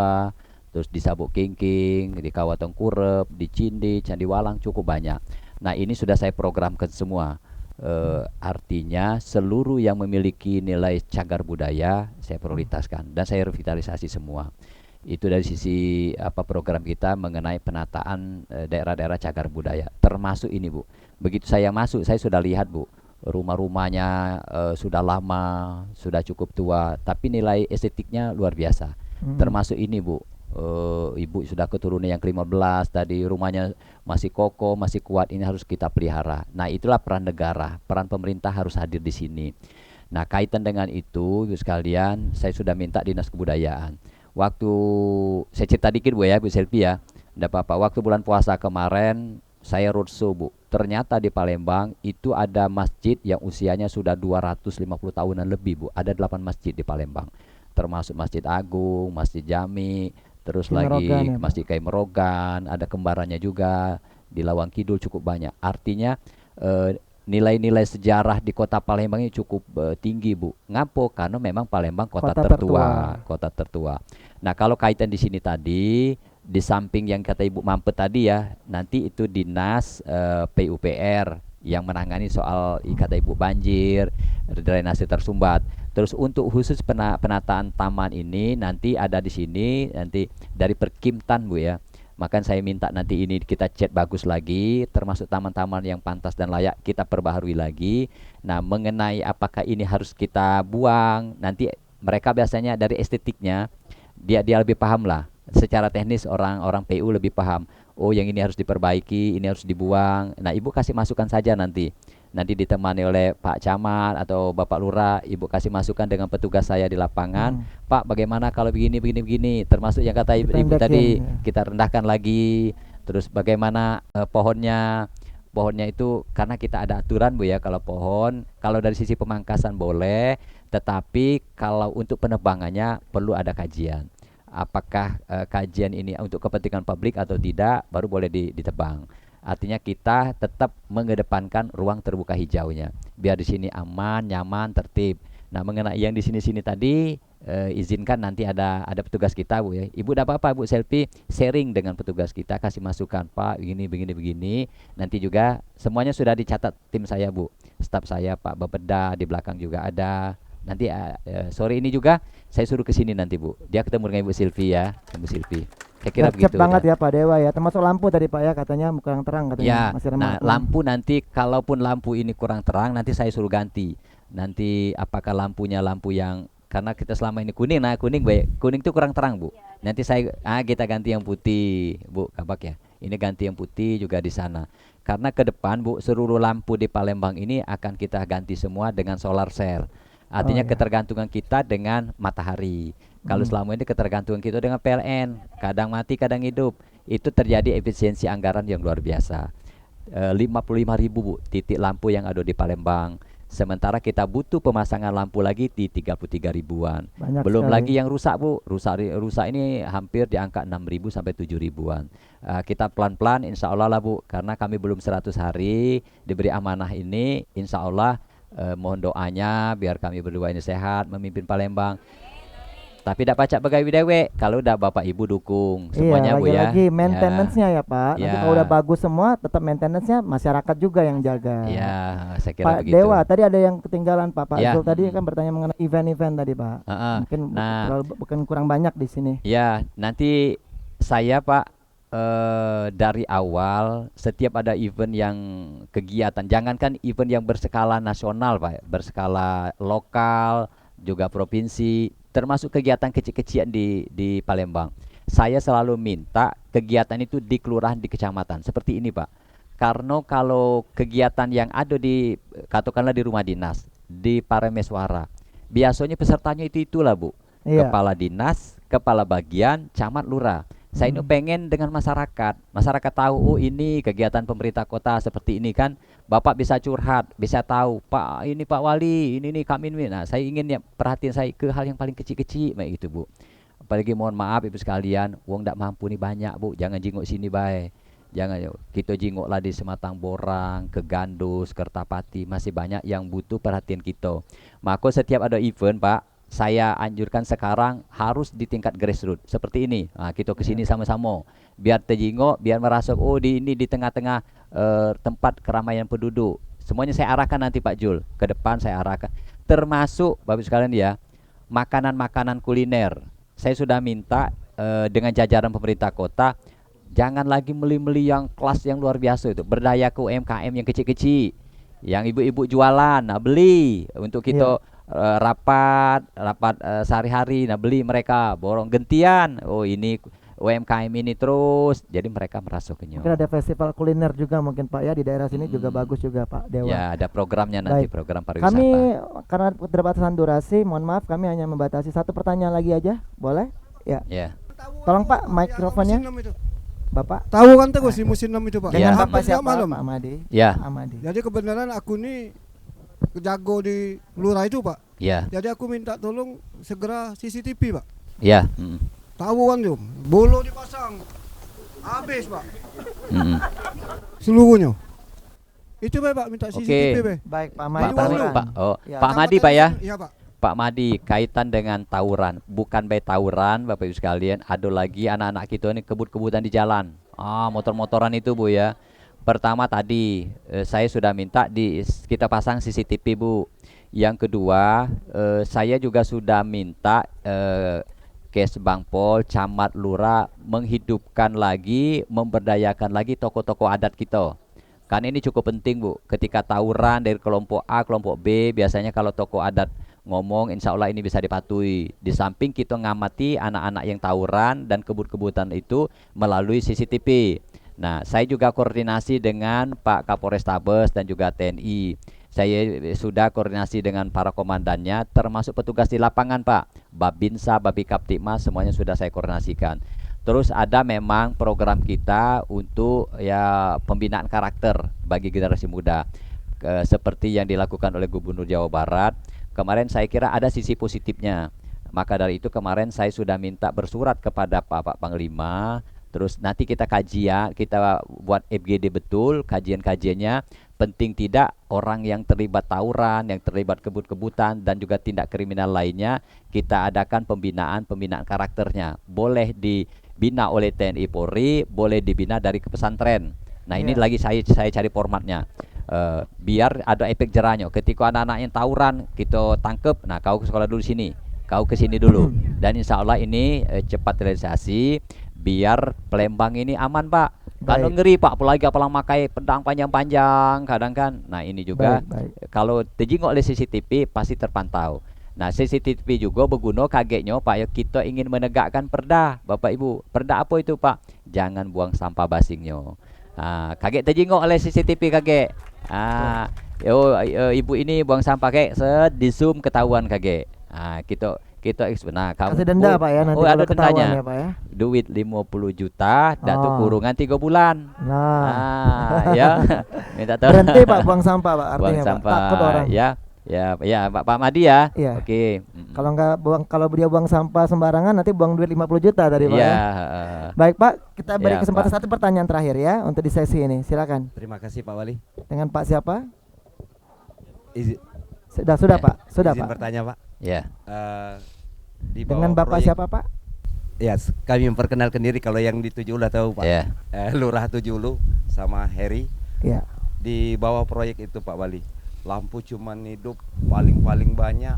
terus di Sabuk Kingking, di Kawatong Kurep, di Cindi, Candiwalang cukup banyak. Nah ini sudah saya programkan semua. Artinya seluruh yang memiliki nilai cagar budaya saya prioritaskan dan saya revitalisasi semua. Itu dari sisi program kita mengenai penataan daerah-daerah cagar budaya, termasuk ini Bu. Begitu saya masuk, saya sudah lihat Bu, rumah-rumahnya sudah lama, sudah cukup tua, tapi nilai estetiknya luar biasa. Termasuk ini Bu, Ibu sudah keturunan yang ke-15 tadi, rumahnya masih kokoh, masih kuat, ini harus kita pelihara. Nah itulah peran negara, peran pemerintah harus hadir di sini. Nah kaitan dengan itu Ibu sekalian, saya sudah minta Dinas Kebudayaan. Waktu saya cerita dikit Bu ya Bu Sylvia, enggak apa-apa. Waktu bulan puasa kemarin saya roadshow Bu. Ternyata di Palembang itu ada masjid yang usianya sudah 250 tahunan lebih Bu. Ada 8 masjid di Palembang. Termasuk Masjid Agung, Masjid Jami, terus lagi Masjid Kai Merogan, ada kembarannya juga di Lawang Kidul cukup banyak. Artinya nilai-nilai sejarah di kota Palembang ini cukup tinggi Bu. Ngapo? Karena memang Palembang kota tertua. Nah kalau kaitan di sini tadi, di samping yang kata Ibu Mampet tadi ya, nanti itu dinas PUPR yang menangani soal kata Ibu banjir, drainase tersumbat. Terus untuk khusus penataan taman ini nanti ada di sini nanti dari Perkimtan Bu ya. Makanya saya minta nanti ini kita cat bagus lagi, termasuk taman-taman yang pantas dan layak kita perbaharui lagi. Nah mengenai apakah ini harus kita buang, nanti mereka biasanya dari estetiknya dia lebih paham lah. Secara teknis orang PU lebih paham. Oh yang ini harus diperbaiki, ini harus dibuang. Nah Ibu kasih masukan saja nanti ditemani oleh Pak Camat atau Bapak Lurah. Ibu kasih masukan dengan petugas saya di lapangan. Pak bagaimana kalau begini. Termasuk yang kata Ibu tadi kita rendahkan lagi. Terus bagaimana pohonnya itu karena kita ada aturan Bu ya, kalau pohon kalau dari sisi pemangkasan boleh, Tetapi kalau untuk penebangannya perlu ada kajian. Apakah kajian ini untuk kepentingan publik atau tidak, baru boleh ditebang. Artinya kita tetap mengedepankan ruang terbuka hijaunya, biar di sini aman, nyaman, tertib. Nah, mengenai yang di sini-sini tadi, izinkan nanti ada petugas kita, Bu ya. Ibu tidak apa-apa, Bu Selfie sharing dengan petugas kita, kasih masukan, Pak, begini. Nanti juga semuanya sudah dicatat tim saya, Bu. Staf saya, Pak Bapeda di belakang juga ada. Nanti sore ini juga saya suruh ke sini nanti, Bu. Dia ketemu dengan Ibu Silvi ya, Ibu Silvi. Saya kira begitu. Banget ya Pak Dewa ya, termasuk lampu tadi Pak ya, katanya kurang terang katanya. Ya, masih nah lampu nanti kalaupun lampu ini kurang terang, nanti saya suruh ganti. Nanti apakah lampunya lampu yang, karena kita selama ini kuning, nah kuning itu kurang terang, Bu. Nanti kita ganti yang putih, Bu Kabak ya. Ini ganti yang putih juga di sana. Karena ke depan, Bu, seluruh lampu di Palembang ini akan kita ganti semua dengan solar cell. Artinya ketergantungan kita dengan matahari. Kalau selama ini ketergantungan kita dengan PLN, kadang mati kadang hidup, itu terjadi efisiensi anggaran yang luar biasa. 55.000, Bu, titik lampu yang ada di Palembang. Sementara kita butuh pemasangan lampu lagi di 33 ribuan. Belum sekali lagi yang rusak, Bu. Rusak ini hampir di angka 6.000 sampai 7 ribuan. Kita pelan-pelan insya Allah lah, Bu, karena kami belum 100 hari diberi amanah ini. Insya Allah mohon doanya biar kami berdua ini sehat memimpin Palembang. Tapi tidak pacak pegawai dewe kalau udah Bapak Ibu dukung semuanya, Bu ya. Lagi maintenance-nya ya Pak. Nanti kalau udah bagus semua, tetap maintenance-nya masyarakat juga yang jaga. Ya, saya kira Pak begitu. Dewa, tadi ada yang ketinggalan Pak. Zul tadi kan bertanya mengenai event-event tadi Pak. Mungkin bukan kurang banyak di sini. Ya, nanti saya Pak dari awal setiap ada event yang kegiatan, jangankan event yang berskala nasional Pak, berskala lokal juga provinsi, termasuk kegiatan kecil-kecilan di Palembang. Saya selalu minta kegiatan itu di kelurahan, di kecamatan. Seperti ini Pak. Karena kalau kegiatan yang ada di, katakanlah di rumah dinas, di Parameswara, biasanya pesertanya itulah, Bu. Kepala dinas, kepala bagian, camat, lurah. Saya ini pengen dengan masyarakat tahu, oh ini kegiatan pemerintah kota seperti ini kan, Bapak bisa curhat, bisa tahu, Pak ini Pak Wali, ini kami ini. Nah, saya ingin ya perhatian saya ke hal yang paling kecil-kecil kayak gitu, Bu. Apalagi mohon maaf Ibu sekalian, wong ndak mampu nih banyak, Bu, jangan jinguk sini bae. Jangan kita jinguklah di Sematang Borang, ke Gandus, Kertapati, masih banyak yang butuh perhatian kita. Maka setiap ada event, Pak, saya anjurkan sekarang harus di tingkat grassroots seperti ini. Nah, kita kesini sama-sama, biar terjingok, biar merasa oh di tengah-tengah tempat keramaian penduduk. Semuanya saya arahkan nanti Pak Jul, ke depan saya arahkan. Termasuk Bapak sekalian ya, makanan-makanan kuliner. Saya sudah minta dengan jajaran pemerintah kota, jangan lagi meli-meli yang kelas yang luar biasa itu, berdaya ke UMKM yang kecil-kecil, yang ibu-ibu jualan, nah beli untuk kita. Rapat sehari-hari, nah beli mereka borong gentian, oh ini UMKM ini terus, jadi mereka merasa kenyang. Mungkin ada festival kuliner juga mungkin Pak ya di daerah sini juga bagus juga Pak Dewa. Ya ada programnya nanti. Baik. Program pariwisata. Kami karena keterbatasan durasi, mohon maaf kami hanya membatasi satu pertanyaan lagi aja, boleh? Ya. Tolong Pak mikrofonnya. Bapak tahu kan terus di musim 6 itu Pak? Dengan Bapak siapa? Pak Amadi. Ya. Amadi. Jadi kebenaran aku nih jago di lurah itu Pak. Ya. Jadi aku minta tolong segera CCTV Pak. Ya. Tahu kan tuh, bolo dipasang, habis Pak. Seluruhnya. Itu Pak minta CCTV. Baik Pak Madi. Pak Madi Pak ya. Iya Pak. Pak Madi, kaitan dengan tawuran, bukan baik tawuran Bapak Ibu sekalian, ada lagi anak-anak kita ini kebut-kebutan di jalan. Motor-motoran itu Bu ya. Pertama tadi saya sudah minta kita pasang CCTV Bu. Yang kedua saya juga sudah minta Kesbangpol, Camat, Lurah menghidupkan lagi, memberdayakan lagi toko-toko adat kita. Karena ini cukup penting Bu. Ketika tawuran dari kelompok A, kelompok B, biasanya kalau toko adat ngomong, insya Allah ini bisa dipatuhi. Di samping kita ngamati anak-anak yang tawuran dan kebut-kebutan itu melalui CCTV. Nah, saya juga koordinasi dengan Pak Kapolrestabes dan juga TNI. Saya sudah koordinasi dengan para komandannya, termasuk petugas di lapangan Pak, Babinsa, Babikaptipmas, semuanya sudah saya koordinasikan. Terus ada memang program kita untuk ya pembinaan karakter bagi generasi muda, seperti yang dilakukan oleh Gubernur Jawa Barat. kemarin saya kira ada sisi positifnya. Maka dari itu kemarin saya sudah minta bersurat kepada Pak Panglima. Terus nanti kita kaji ya, kita buat FGD betul kajian-kajiannya. Penting tidak orang yang terlibat tawuran, yang terlibat kebut-kebutan dan juga tindak kriminal lainnya, kita adakan pembinaan karakternya. Boleh dibina oleh TNI Polri, boleh dibina dari pesantren. Nah ini lagi saya cari formatnya. Biar ada efek jerahnya. Ketika anak-anak yang tawuran kita tangkep, nah kau ke sekolah dulu sini, kau ke sini dulu. Dan insya Allah ini cepat realisasi. Biar Palembang ini aman Pak. Kalau ngeri Pak, apalagi pakai pedang panjang-panjang kadang kan. Nah ini juga kalau terjengok oleh CCTV pasti terpantau. Nah CCTV juga berguna kagetnya Pak ya, kita ingin menegakkan perda Bapak Ibu. Perda apa itu Pak? Jangan buang sampah basingnya. Kaget terjengok oleh CCTV kaget. Ibu ini buang sampah kayak di zoom ketahuan kaget. Kita nah kamu kasih denda Pak ya, nanti ada dendanya ya Pak ya. Duit 50 juta datu kurungan 3 bulan. Ya minta berhenti Pak buang sampah Pak, artinya buang sampah, Pak takut orang ya Pak Madi ya. Oke. Kalau dia buang sampah sembarangan nanti buang duit 50 juta tadi Pak ya. Baik Pak, kita beri kesempatan satu pertanyaan terakhir ya untuk di sesi ini, silakan. Terima kasih Pak Wali. Dengan Pak siapa? Sudah ya, Pak. Sudah izin Pak. bertanya Pak. Ya. Dengan Bapak siapa Pak? Ya, kami memperkenalkan diri, kalau yang di Tujuh tahu Pak. Lurah Tujuh sama Heri. Ya. Di bawah proyek itu Pak Wali, lampu cuman hidup paling banyak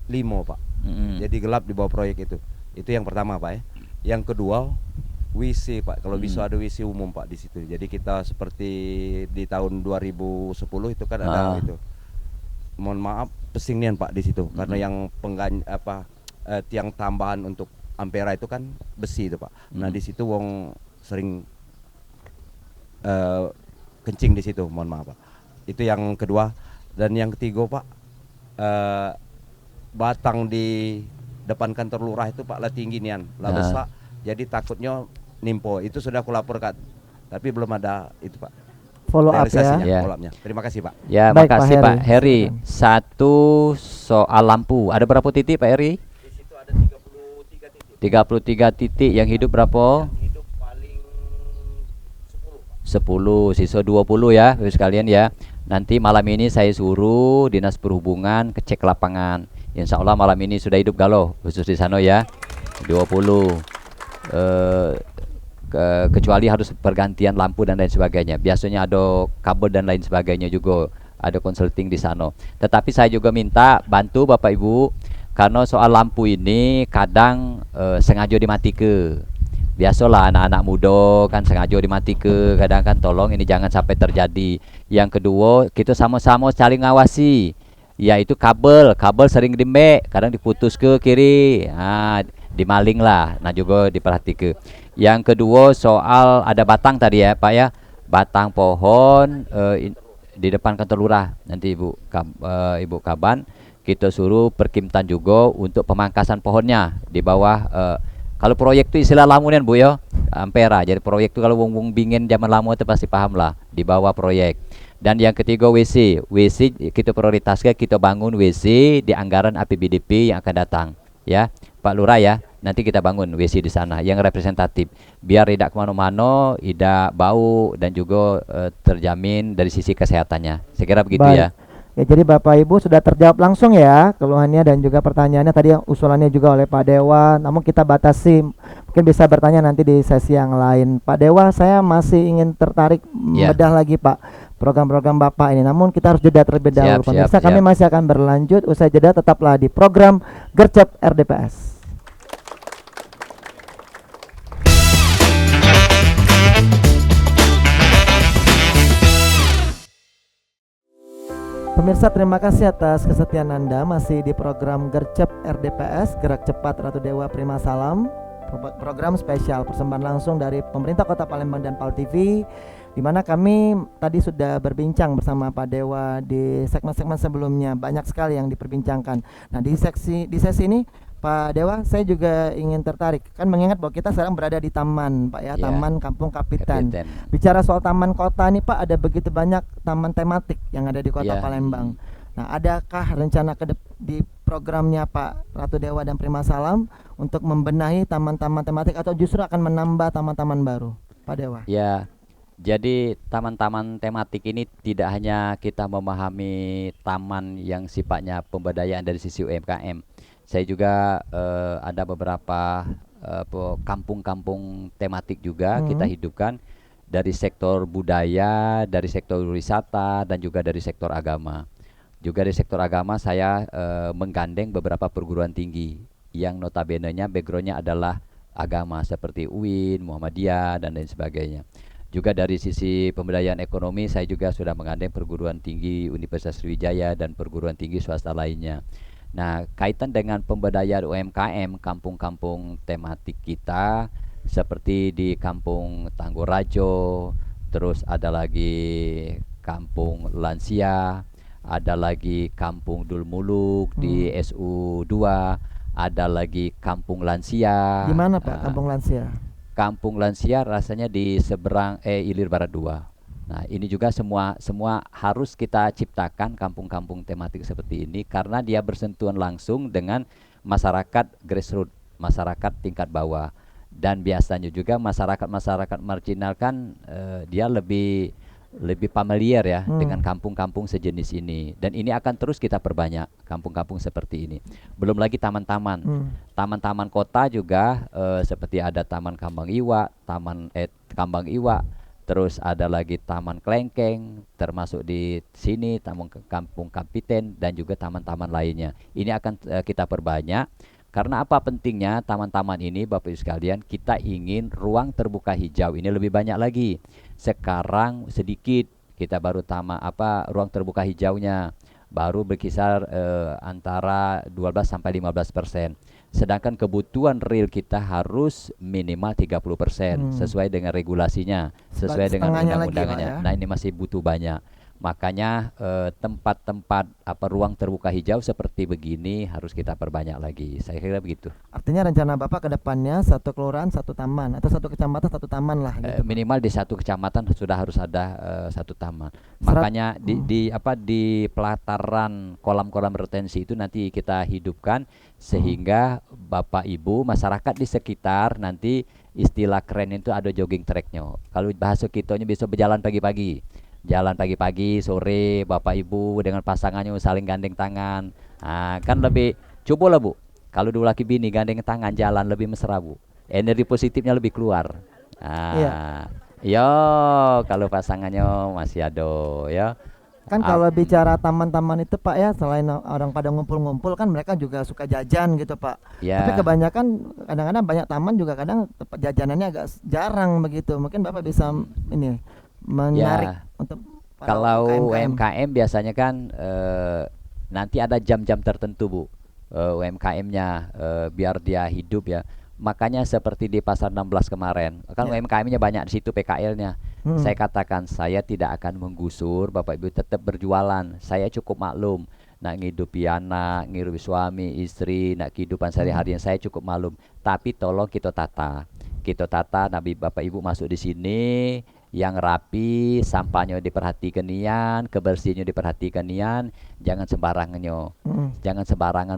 5 Pak. Jadi gelap di bawah proyek itu. Itu yang pertama Pak ya. Yang kedua WC Pak, kalau bisa ada WC umum Pak di situ. Jadi kita seperti di tahun 2010 itu kan ada itu. Mohon maaf pesingnian Pak di situ karena yang tiang tambahan untuk ampera itu kan besi itu Pak. Nah di situ wong sering kencing di situ, mohon maaf Pak. Itu yang kedua. Dan yang ketiga Pak, batang di depan kantor lurah itu Pak lah tinggi nian, lah besar. Jadi takutnya nimpo. Itu sudah aku laporkan, tapi belum ada itu Pak. Follow up ya. Follow up-nya. Terima kasih Pak. Ya, baik, makasih Pak Heri. Satu soal lampu. Ada berapa titik Pak Heri? Di situ ada 33 titik. 33 titik. Yang hidup berapa? Yang hidup paling 10 Pak. 10, sisa 20 ya, Bapak sekalian ya. Nanti malam ini saya suruh Dinas Perhubungan cek lapangan. Insya Allah malam ini sudah hidup galau khusus di sana ya. 20. Kecuali harus pergantian lampu dan lain sebagainya. Biasanya ada kabel dan lain sebagainya juga, ada consulting di sana. Tetapi saya juga minta bantu Bapak Ibu, karena soal lampu ini kadang sengaja dimatikan. Biasalah anak-anak muda kan sengaja dimatikan, kadang kan tolong ini jangan sampai terjadi. Yang kedua, kita sama-sama saling ngawasi, yaitu kabel sering dimbek, kadang diputus ke kiri, dimaling lah, nah juga diperhatikan. Yang kedua soal ada batang tadi ya Pak ya, batang pohon di depan kantor lurah. Nanti Ibu Kaban kita suruh perkimtan juga untuk pemangkasan pohonnya di bawah. Kalau proyek itu istilah lamunan Bu ya, ampera. Jadi proyek itu kalau wong bingin zaman lama itu pasti paham lah, di bawah proyek. Dan yang ketiga WC kita prioritaskan, kita bangun WC di anggaran APBDP yang akan datang ya Pak Lurah ya. Nanti kita bangun WC di sana yang representatif, biar tidak kemana-mana, tidak bau dan juga terjamin dari sisi kesehatannya. Saya kira begitu. Baik. Ya, jadi Bapak Ibu sudah terjawab langsung ya keluhannya dan juga pertanyaannya tadi, yang usulannya juga oleh Pak Dewa. Namun kita batasi, mungkin bisa bertanya nanti di sesi yang lain. Pak Dewa, saya masih ingin tertarik bedah lagi Pak program-program Bapak ini. Namun kita harus jeda terlebih dahulu. Pemirsa, kami masih akan berlanjut usai jeda, tetaplah di program Gercep RDPS. Pemirsa, terima kasih atas kesetiaan Anda masih di program Gercep RDPS, Gerak Cepat Ratu Dewa Prima Salam. Program spesial persembahan langsung dari pemerintah Kota Palembang dan PAL TV, di mana kami tadi sudah berbincang bersama Pak Dewa di segmen-segmen sebelumnya. Banyak sekali yang diperbincangkan. Nah, di sesi ini Pak Dewa, saya juga ingin tertarik, kan mengingat bahwa kita sekarang berada di taman Pak ya, Taman Kampung Kapitan. Bicara soal taman kota nih Pak, ada begitu banyak taman tematik yang ada di Kota Palembang. Nah, adakah rencana di programnya Pak Ratu Dewa dan Prima Salam untuk membenahi taman-taman tematik atau justru akan menambah taman-taman baru, Pak Dewa? Ya, jadi taman-taman tematik ini tidak hanya kita memahami taman yang sifatnya pemberdayaan dari sisi UMKM. Saya juga ada beberapa kampung-kampung tematik juga kita hidupkan dari sektor budaya, dari sektor wisata, dan juga dari sektor agama. Juga di sektor agama saya menggandeng beberapa perguruan tinggi yang notabene-nya background-nya adalah agama seperti UIN, Muhammadiyah, dan lain sebagainya. Juga dari sisi pemberdayaan ekonomi saya juga sudah menggandeng perguruan tinggi Universitas Sriwijaya dan perguruan tinggi swasta lainnya. Nah, kaitan dengan pemberdayaan UMKM kampung-kampung tematik kita seperti di Kampung Tanggorajo, terus ada lagi Kampung Lansia, ada lagi Kampung Dulmuluk di SU2, ada lagi Kampung Lansia. Di mana Pak Kampung Lansia? Kampung Lansia rasanya di seberang Ilir Barat 2. Nah, ini juga semua harus kita ciptakan kampung-kampung tematik seperti ini karena dia bersentuhan langsung dengan masyarakat grassroots, masyarakat tingkat bawah. Dan biasanya juga masyarakat marginal kan dia lebih familiar ya dengan kampung-kampung sejenis ini, dan ini akan terus kita perbanyak kampung-kampung seperti ini. Belum lagi taman-taman kota juga seperti ada Taman Kambang Iwa, Kambang Iwa, terus ada lagi Taman Klengkeng, termasuk di sini Taman Kampung Kapiten dan juga taman-taman lainnya. Ini akan kita perbanyak. Karena apa pentingnya taman-taman ini Bapak Ibu sekalian, kita ingin ruang terbuka hijau ini lebih banyak lagi. Sekarang sedikit, kita baru ruang terbuka hijaunya baru berkisar antara 12 sampai 15%. Sedangkan kebutuhan real kita harus minimal 30% sesuai dengan regulasinya, sesuai dengan undang-undangnya. Nah, ini masih butuh banyak. Makanya tempat-tempat ruang terbuka hijau seperti begini harus kita perbanyak lagi. Saya kira begitu. Artinya rencana Bapak ke depannya satu kelurahan satu taman atau satu kecamatan satu taman lah gitu. Minimal di satu kecamatan sudah harus ada satu taman. Makanya di pelataran kolam-kolam retensi itu nanti kita hidupkan sehingga Bapak Ibu masyarakat di sekitar nanti istilah keren itu ada jogging tracknya. Kalau bahasa kitanya bisa berjalan pagi-pagi. Jalan pagi-pagi, sore, Bapak Ibu dengan pasangannya saling gandeng tangan. Nah, kan lebih, coba lah Bu, kalau dua laki bini gandeng tangan jalan lebih mesra Bu. Energi positifnya lebih keluar. Yo, kalau pasangannya masih ada ya. Kan kalau bicara taman-taman itu Pak ya, selain orang pada ngumpul-ngumpul kan mereka juga suka jajan gitu Pak. Tapi kebanyakan kadang-kadang banyak taman juga kadang tempat jajanannya agak jarang begitu. Mungkin Bapak bisa menarik untuk kalau UMKM biasanya kan nanti ada jam-jam tertentu Bu, UMKM-nya biar dia hidup ya. Makanya seperti di Pasar 16 kemarin kan UMKM-nya banyak di situ PKL-nya. Saya katakan saya tidak akan menggusur, Bapak Ibu tetap berjualan. Saya cukup maklum nak ngidupi anak, ngidupi suami, istri, nak kehidupan sehari-hari yang saya cukup maklum. Tapi tolong kita tata, Nabi Bapak Ibu masuk di sini yang rapi, sampahnya diperhatikan nian, kebersihannya diperhatikan nian, jangan sembarangan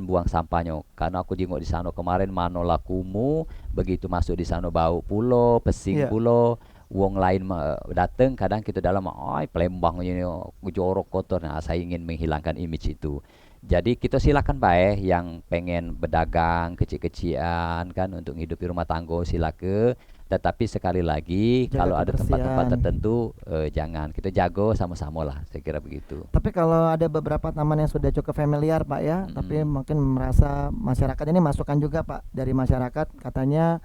buang sampahnya. Karena aku jenguk di sana kemarin manola kumuh, begitu masuk di sana bau pulo, pesing pulo, wong lain datang kadang kita dalam pelembangnya jorok kotor. Nah, saya ingin menghilangkan image itu. Jadi kita silakan Pak yang pengen berdagang kecil-kecilan kan untuk hidupi rumah tangga silakan. Tetapi sekali lagi kalau ada tempat-tempat tertentu jangan, kita jago sama-sama lah, saya kira begitu. Tapi kalau ada beberapa taman yang sudah cukup familiar Pak ya, tapi mungkin merasa masyarakat ini masukan juga Pak dari masyarakat katanya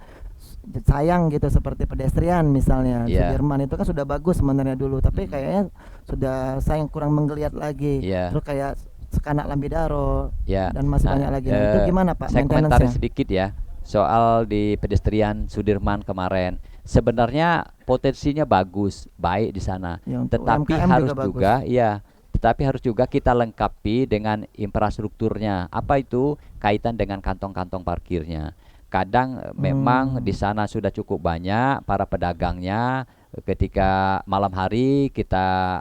sayang gitu seperti pedestrian misalnya. Sudirman itu kan sudah bagus sebenarnya dulu, tapi kayaknya sudah sayang kurang menggeliat lagi. Terus kayak Sekanak Lambidaro dan masih banyak lagi. Nah, itu gimana Pak? Saya komentari sedikit ya. Soal di pedestrian Sudirman kemarin, sebenarnya potensinya bagus, baik di sana. Tetapi harus juga kita lengkapi dengan infrastrukturnya. Apa itu? Kaitan dengan kantong-kantong parkirnya. Kadang memang di sana sudah cukup banyak para pedagangnya. Ketika malam hari kita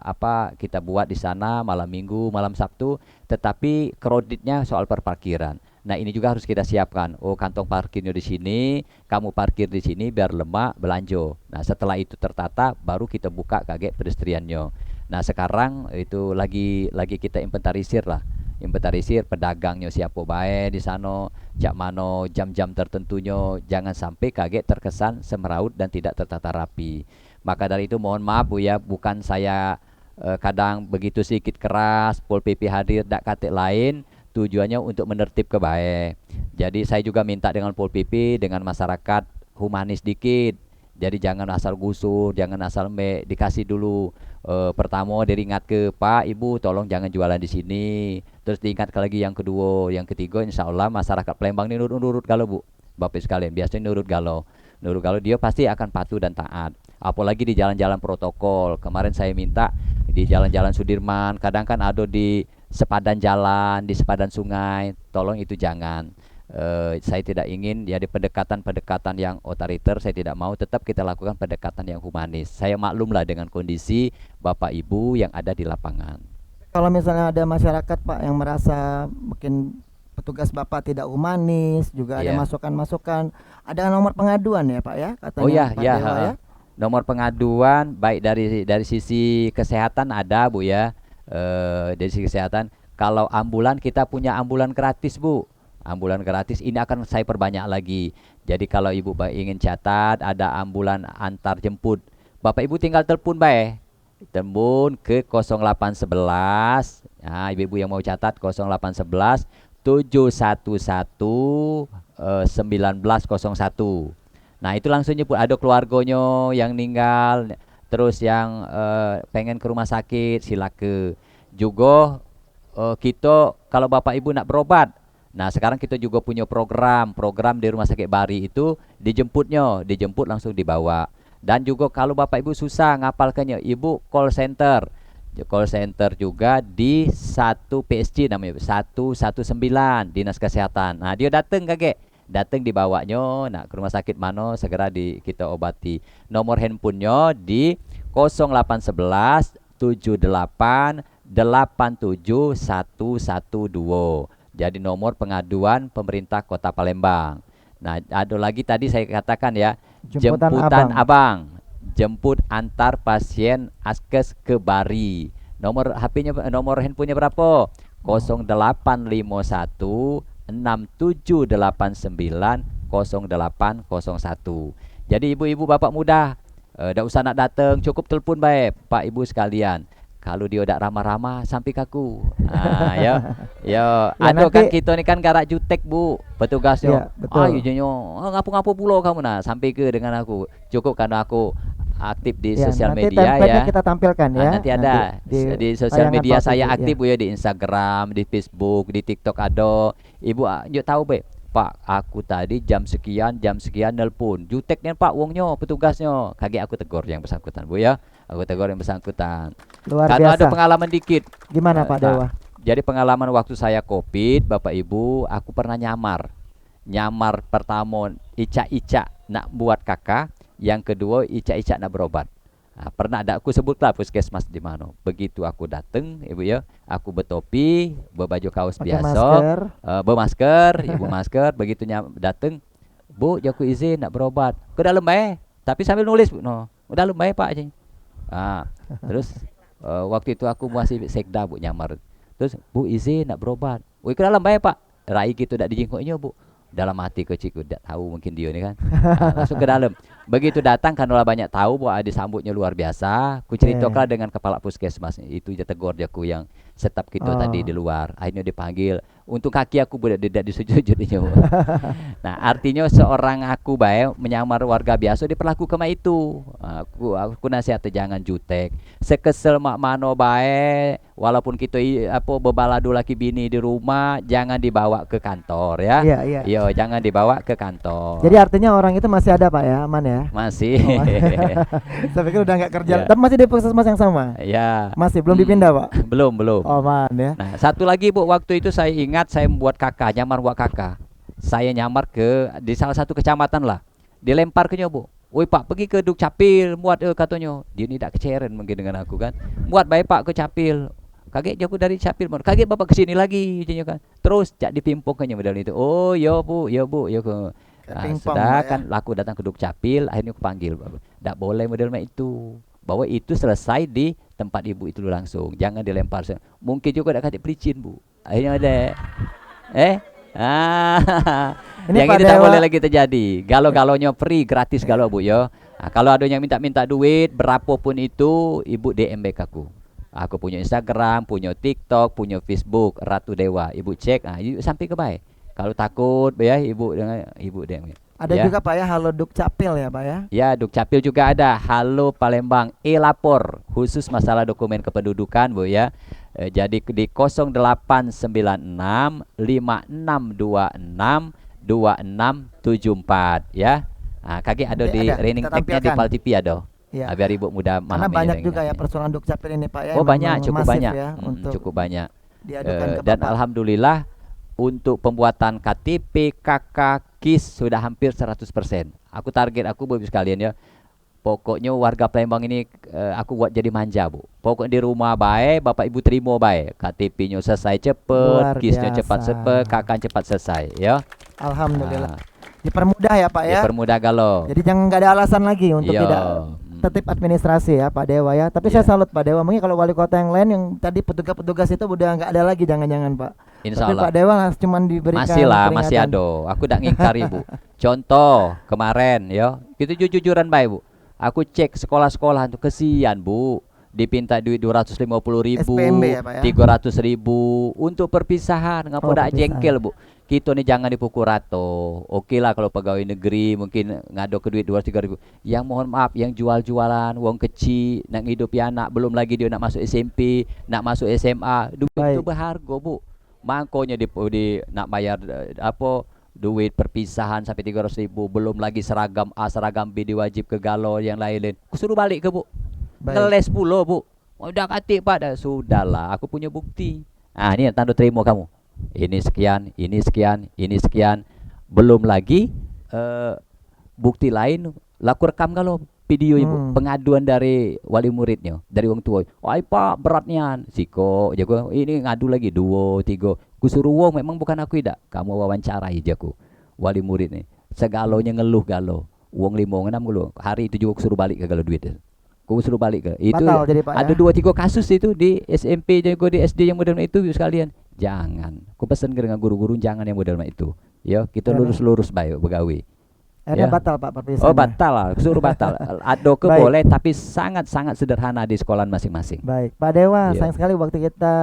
buat di sana, malam Minggu, malam Sabtu, tetapi kreditnya soal perparkiran. Nah ini juga harus kita siapkan. Oh kantong parkirnya di sini, kamu parkir di sini biar lemak belanja. Nah setelah itu tertata, baru kita buka kaget pedestriannya. Nah sekarang itu lagi kita inventarisir lah. Inventarisir pedagangnya siapa baik di sana, jak mano jam-jam tertentunya, jangan sampai kaget terkesan semeraut dan tidak tertata rapi. Maka dari itu mohon maaf Bu ya, bukan saya kadang begitu sedikit keras, Pol PP hadir dak katik lain, tujuannya untuk menertib ke baik. Jadi saya juga minta dengan Pol PP dengan masyarakat humanis dikit. Jadi jangan asal gusur, jangan asal dikasih dulu. Pertama diingat ke Pak Ibu tolong jangan jualan di sini. Terus diingat lagi yang kedua, yang ketiga insya Allah masyarakat Palembang ini nurut galau Bu. Bapak sekalian biasanya nurut galau dia pasti akan patuh dan taat. Apalagi di jalan-jalan protokol. Kemarin saya minta di jalan-jalan Sudirman, kadang kan ada di sepadan jalan, di sepadan sungai, tolong itu jangan. Saya tidak ingin ya di pendekatan yang otoriter, saya tidak mau, tetap kita lakukan pendekatan yang humanis. Saya maklumlah dengan kondisi Bapak Ibu yang ada di lapangan. Kalau misalnya ada masyarakat Pak yang merasa mungkin petugas Bapak tidak humanis, juga ada masukan-masukan, ada nomor pengaduan ya Pak ya katanya. Oh ya, Pak Dewa, ya. Nomor pengaduan baik dari sisi kesehatan ada Bu ya. Dari sisi kesehatan, kalau ambulan kita punya ambulan gratis Bu. Ambulan gratis ini akan saya perbanyak lagi. Jadi kalau Ibu ingin catat ada ambulan antar jemput, Bapak Ibu tinggal telepon baik. Telepon ke 0811. Nah, Ibu yang mau catat 0811 711 1901. Nah, itu langsung nyebut ada keluarganya yang meninggal, terus yang pengen ke rumah sakit silakan. Juga kita kalau Bapak Ibu nak berobat. Nah sekarang kita juga punya program di Rumah Sakit Bari itu dijemput langsung dibawa. Dan juga kalau Bapak Ibu susah ngapalkannya, Ibu call center juga di 1 PSG namanya 119 Dinas Kesehatan. Nah dia datang dibawanya, nah ke rumah sakit mana segera kita obati. Nomor handphonenya di 0811 78 87 112. Jadi nomor pengaduan pemerintah Kota Palembang. Nah, ada lagi tadi saya katakan ya, jemputan abang. Jemput antar pasien Askes ke Bari. Nomor handphonenya berapa? 0851 6789 0801. Jadi ibu-ibu bapak muda, tidak usah nak datang, cukup telepon baik Pak Ibu sekalian. Kalau dia udah ramah-ramah sampai kaku. Aduh kan kita ni kan garak jutek Bu, petugasnya. Ngapu-ngapu pulau kamu nah sampai ke dengan aku. Cukup karena aku aktif di sosial media ya. Kita tampilkan ya. Nanti ada di sosial media saya aktif Bu ya, di Instagram, di Facebook, di TikTok ada. Ibu yuk tahu be. Pak, aku tadi jam sekian nelpon. Juteknya Pak wongnya, petugasnya. Kaget aku tegur yang bersangkutan Bu ya. Aku tegur yang bersangkutan. Luar Karena biasa. ada pengalaman dikit. Gimana Pak Dewa? Jadi pengalaman waktu saya COVID, Bapak Ibu, aku pernah nyamar. Nyamar pertama Ica nak buat kakak, yang kedua Ica nak berobat. Nah, pernah ada aku sebutlah puskesmas di mana. Begitu aku datang, Ibu ya, aku bertopi, berbaju kaos biasa, bermasker, Ibu masker. Begitu datang, Bu, aku izin nak berobat. Ke dalam baik, tapi sambil nulis, no, dalam baik Pak. Terus waktu itu aku masih sekda Bu nyamar. Terus Bu izin nak berobat. Ke dalam baik Pak. Rai gitu tak dijenguknya Bu. Dalam hati kecilku tidak tahu mungkin dia ni kan. Masuk ke dalam. Begitu datang karena banyak tahu bahwa disambutnya luar biasa. Ku ceritakan dengan kepala puskesmas itu, dia tegur dia aku yang setap kita tadi di luar. Akhirnya dipanggil. Untuk kaki aku tidak disujud-sujudnya. Nah artinya seorang aku baik menyamar warga biasa diperlakukan kayak itu. Aku nasihat jangan jutek. Sekesel mak mano baik, walaupun kita bebaladu laki bini di rumah, jangan dibawa ke kantor ya. Iya, jangan dibawa ke kantor. Jadi artinya orang itu masih ada Pak ya, aman ya? Masih. Saya pikir udah nggak kerja, tapi masih di puskesmas yang sama. Ya. Masih belum dipindah Pak? Belum. Aman ya. Nah satu lagi Bu, waktu itu saya ingat saya membuat kakak, nyamar buat kakak. Saya nyamar di salah satu kecamatan lah. Dilempar ke Bu. Woi Pak, pergi ke Duk Capil, muat katanya. Dia ni tak keceren mungkin dengan aku kan. Muat baik Pak ke Capil. Kaget aku dari Capil, kaget bapak kesini lagi, kan. Terus cak dipimpongkannya modal itu. Oh, yo bu, yo ke. Sudah kan laku datang ke Dukcapil, akhirnya aku panggil, tidak boleh model itu, bahwa itu selesai di tempat ibu itu langsung, jangan dilempar. Mungkin juga tidak kasih pelicin bu, akhirnya ada, ini yang ini tidak boleh lagi terjadi. Galau-galaunya free, gratis galau bu yo. Nah, kalau ada yang minta duit berapapun itu, ibu DM back aku. Aku punya Instagram, punya TikTok, punya Facebook, Ratu Dewa. Ibu cek, sampai ke baik. Kalau takut ya ibu deh. Ada juga Pak ya Halo Dukcapil ya Pak ya. Ya Dukcapil juga ada Halo Palembang e-lapor khusus masalah dokumen kependudukan bu ya. Jadi di 0896 5626 2674 ya. Nah, kaki ada di training tag-nya di Pal TV ada. Ya. Biar ibu mudah memahami. Karena banyak juga ya persoalan Dukcapil ini Pak ya. Oh banyak, cukup banyak ya, cukup banyak. Dan alhamdulillah untuk pembuatan KTP, KK, KIS sudah hampir 100%. Aku target aku Bapak sekalian ya. Pokoknya warga Palembang ini aku buat jadi manja bu. Pokoknya di rumah baik, Bapak Ibu terima baik. KTP-nya selesai cepet, KIS-nya cepat KK cepat selesai ya. Alhamdulillah. Dipermudah ya Pak ya. Dipermudah galau. Jadi jangan nggak ada alasan lagi untuk tidak tertib administrasi ya Pak Dewa ya. Tapi saya salut Pak Dewa. Mungkin kalau wali kota yang lain yang tadi petugas-petugas itu udah nggak ada lagi, jangan-jangan Pak. Insya Tapi Allah. Pak Dewa cuma diberikan masih ada. Aku tidak ngingkari bu. Contoh kemarin ya, itu jujuran baik bu. Aku cek sekolah-sekolah untuk kesian bu. Dipinta duit 250.000, SPMB ya, Pak, ya? 300.000 untuk perpisahan. Ngapa tidak jengkel bu? Kita nih jangan dipukul rata. Oke lah kalau pegawai negeri mungkin ngado ke duit 2-3 ribu. Yang mohon maaf yang jual-jualan uang kecil nak hidupi anak, belum lagi dia nak masuk SMP, nak masuk SMA, duit itu berharga bu. Makanya di nak bayar duit perpisahan sampai 300.000, belum lagi seragam A seragam B diwajib ke galau yang lain-lain. Aku suruh balik ke bu. Ngeles pula bu. Udah katik Pak, sudahlah aku punya bukti. Ini tanda terima kamu. Ini sekian, ini sekian, ini sekian. Belum lagi bukti lain. Laku rekam kalau video ibu pengaduan dari wali muridnya, dari orang tua. Wah Pak beratnya, siko jago. Ini ngadu lagi 2, 3. Ku suruh wong memang bukan aku tidak. Kamu wawancarai jago wali murid nih. Segalonya ngeluh galau. Wong 5, 6 ngeluh. Hari itu juga ku suruh balik ke galau duit. Ku suruh balik ke itu. Jadi, Pak, ada 2-3 kasus itu di SMP jago, di SD yang model itu sekalian. Jangan. Ku pesan dengan guru-guru jangan yang model itu. Ya, kita lurus-lurus baik begawi. Akhirnya batal Pak perpisahan. Oh batal lah, suruh batal. Adoke boleh tapi sangat-sangat sederhana di sekolah masing-masing. Baik, Pak Dewa, sayang sekali waktu kita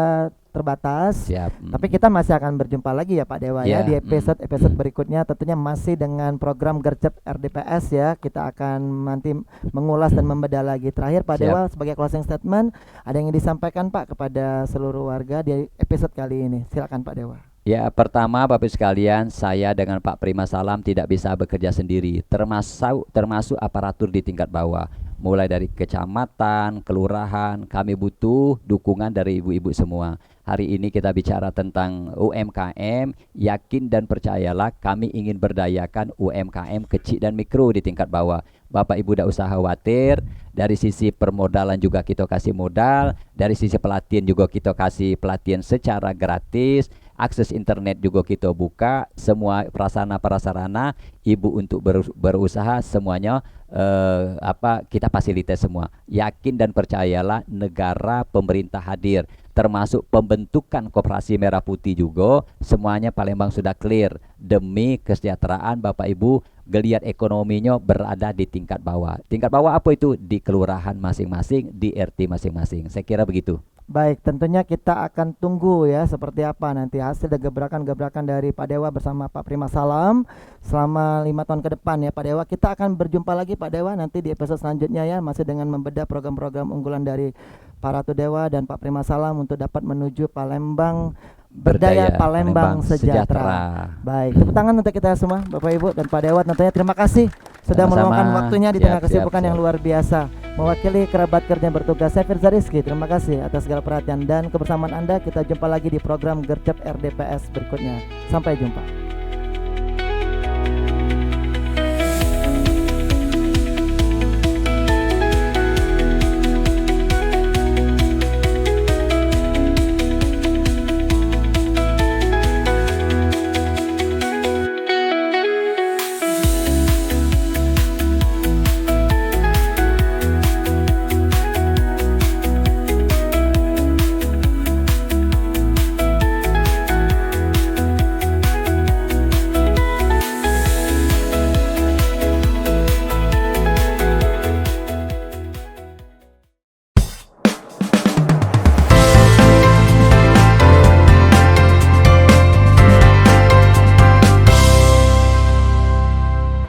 terbatas. Siap. Tapi kita masih akan berjumpa lagi ya Pak Dewa ya di episode berikutnya, tentunya masih dengan program Gercep RDPS ya. Kita akan nanti mengulas dan membedah lagi. Terakhir Pak Dewa sebagai closing statement, ada yang disampaikan Pak kepada seluruh warga di episode kali ini. Silakan Pak Dewa. Ya, pertama Bapak sekalian, saya dengan Pak Prima Salam tidak bisa bekerja sendiri, termasuk aparatur di tingkat bawah. Mulai dari kecamatan, kelurahan, kami butuh dukungan dari ibu-ibu semua. Hari ini kita bicara tentang UMKM, yakin dan percayalah kami ingin berdayakan UMKM kecil dan mikro di tingkat bawah. Bapak Ibu tidak usah khawatir, dari sisi permodalan juga kita kasih modal, dari sisi pelatihan juga kita kasih pelatihan secara gratis, akses internet juga kita buka, semua prasarana ibu untuk berusaha semuanya kita fasilitas semua. Yakin dan percayalah negara pemerintah hadir, termasuk pembentukan Koperasi Merah Putih juga, semuanya Palembang sudah clear demi kesejahteraan Bapak Ibu. Geliat ekonominya berada di tingkat bawah. Tingkat bawah apa itu? Di kelurahan masing-masing, di RT masing-masing. Saya kira begitu. Baik, tentunya kita akan tunggu ya seperti apa nanti hasil dan gebrakan-gebrakan dari Pak Dewa bersama Pak Prima Salam selama 5 tahun ke depan ya Pak Dewa. Kita akan berjumpa lagi Pak Dewa nanti di episode selanjutnya ya, masih dengan membedah program-program unggulan dari Pak Ratu Dewa dan Pak Prima Salam untuk dapat menuju Palembang berdaya, Palembang sejahtera. Baik, tepuk tangan untuk kita semua Bapak Ibu dan Pak Dewa. Tentunya terima kasih sudah meluangkan waktunya di tengah kesibukan yang luar biasa. Mewakili kerabat kerja yang bertugas, saya Firza Rizky. Terima kasih atas segala perhatian dan kebersamaan Anda. Kita jumpa lagi di program Gercep RDPS berikutnya. Sampai jumpa.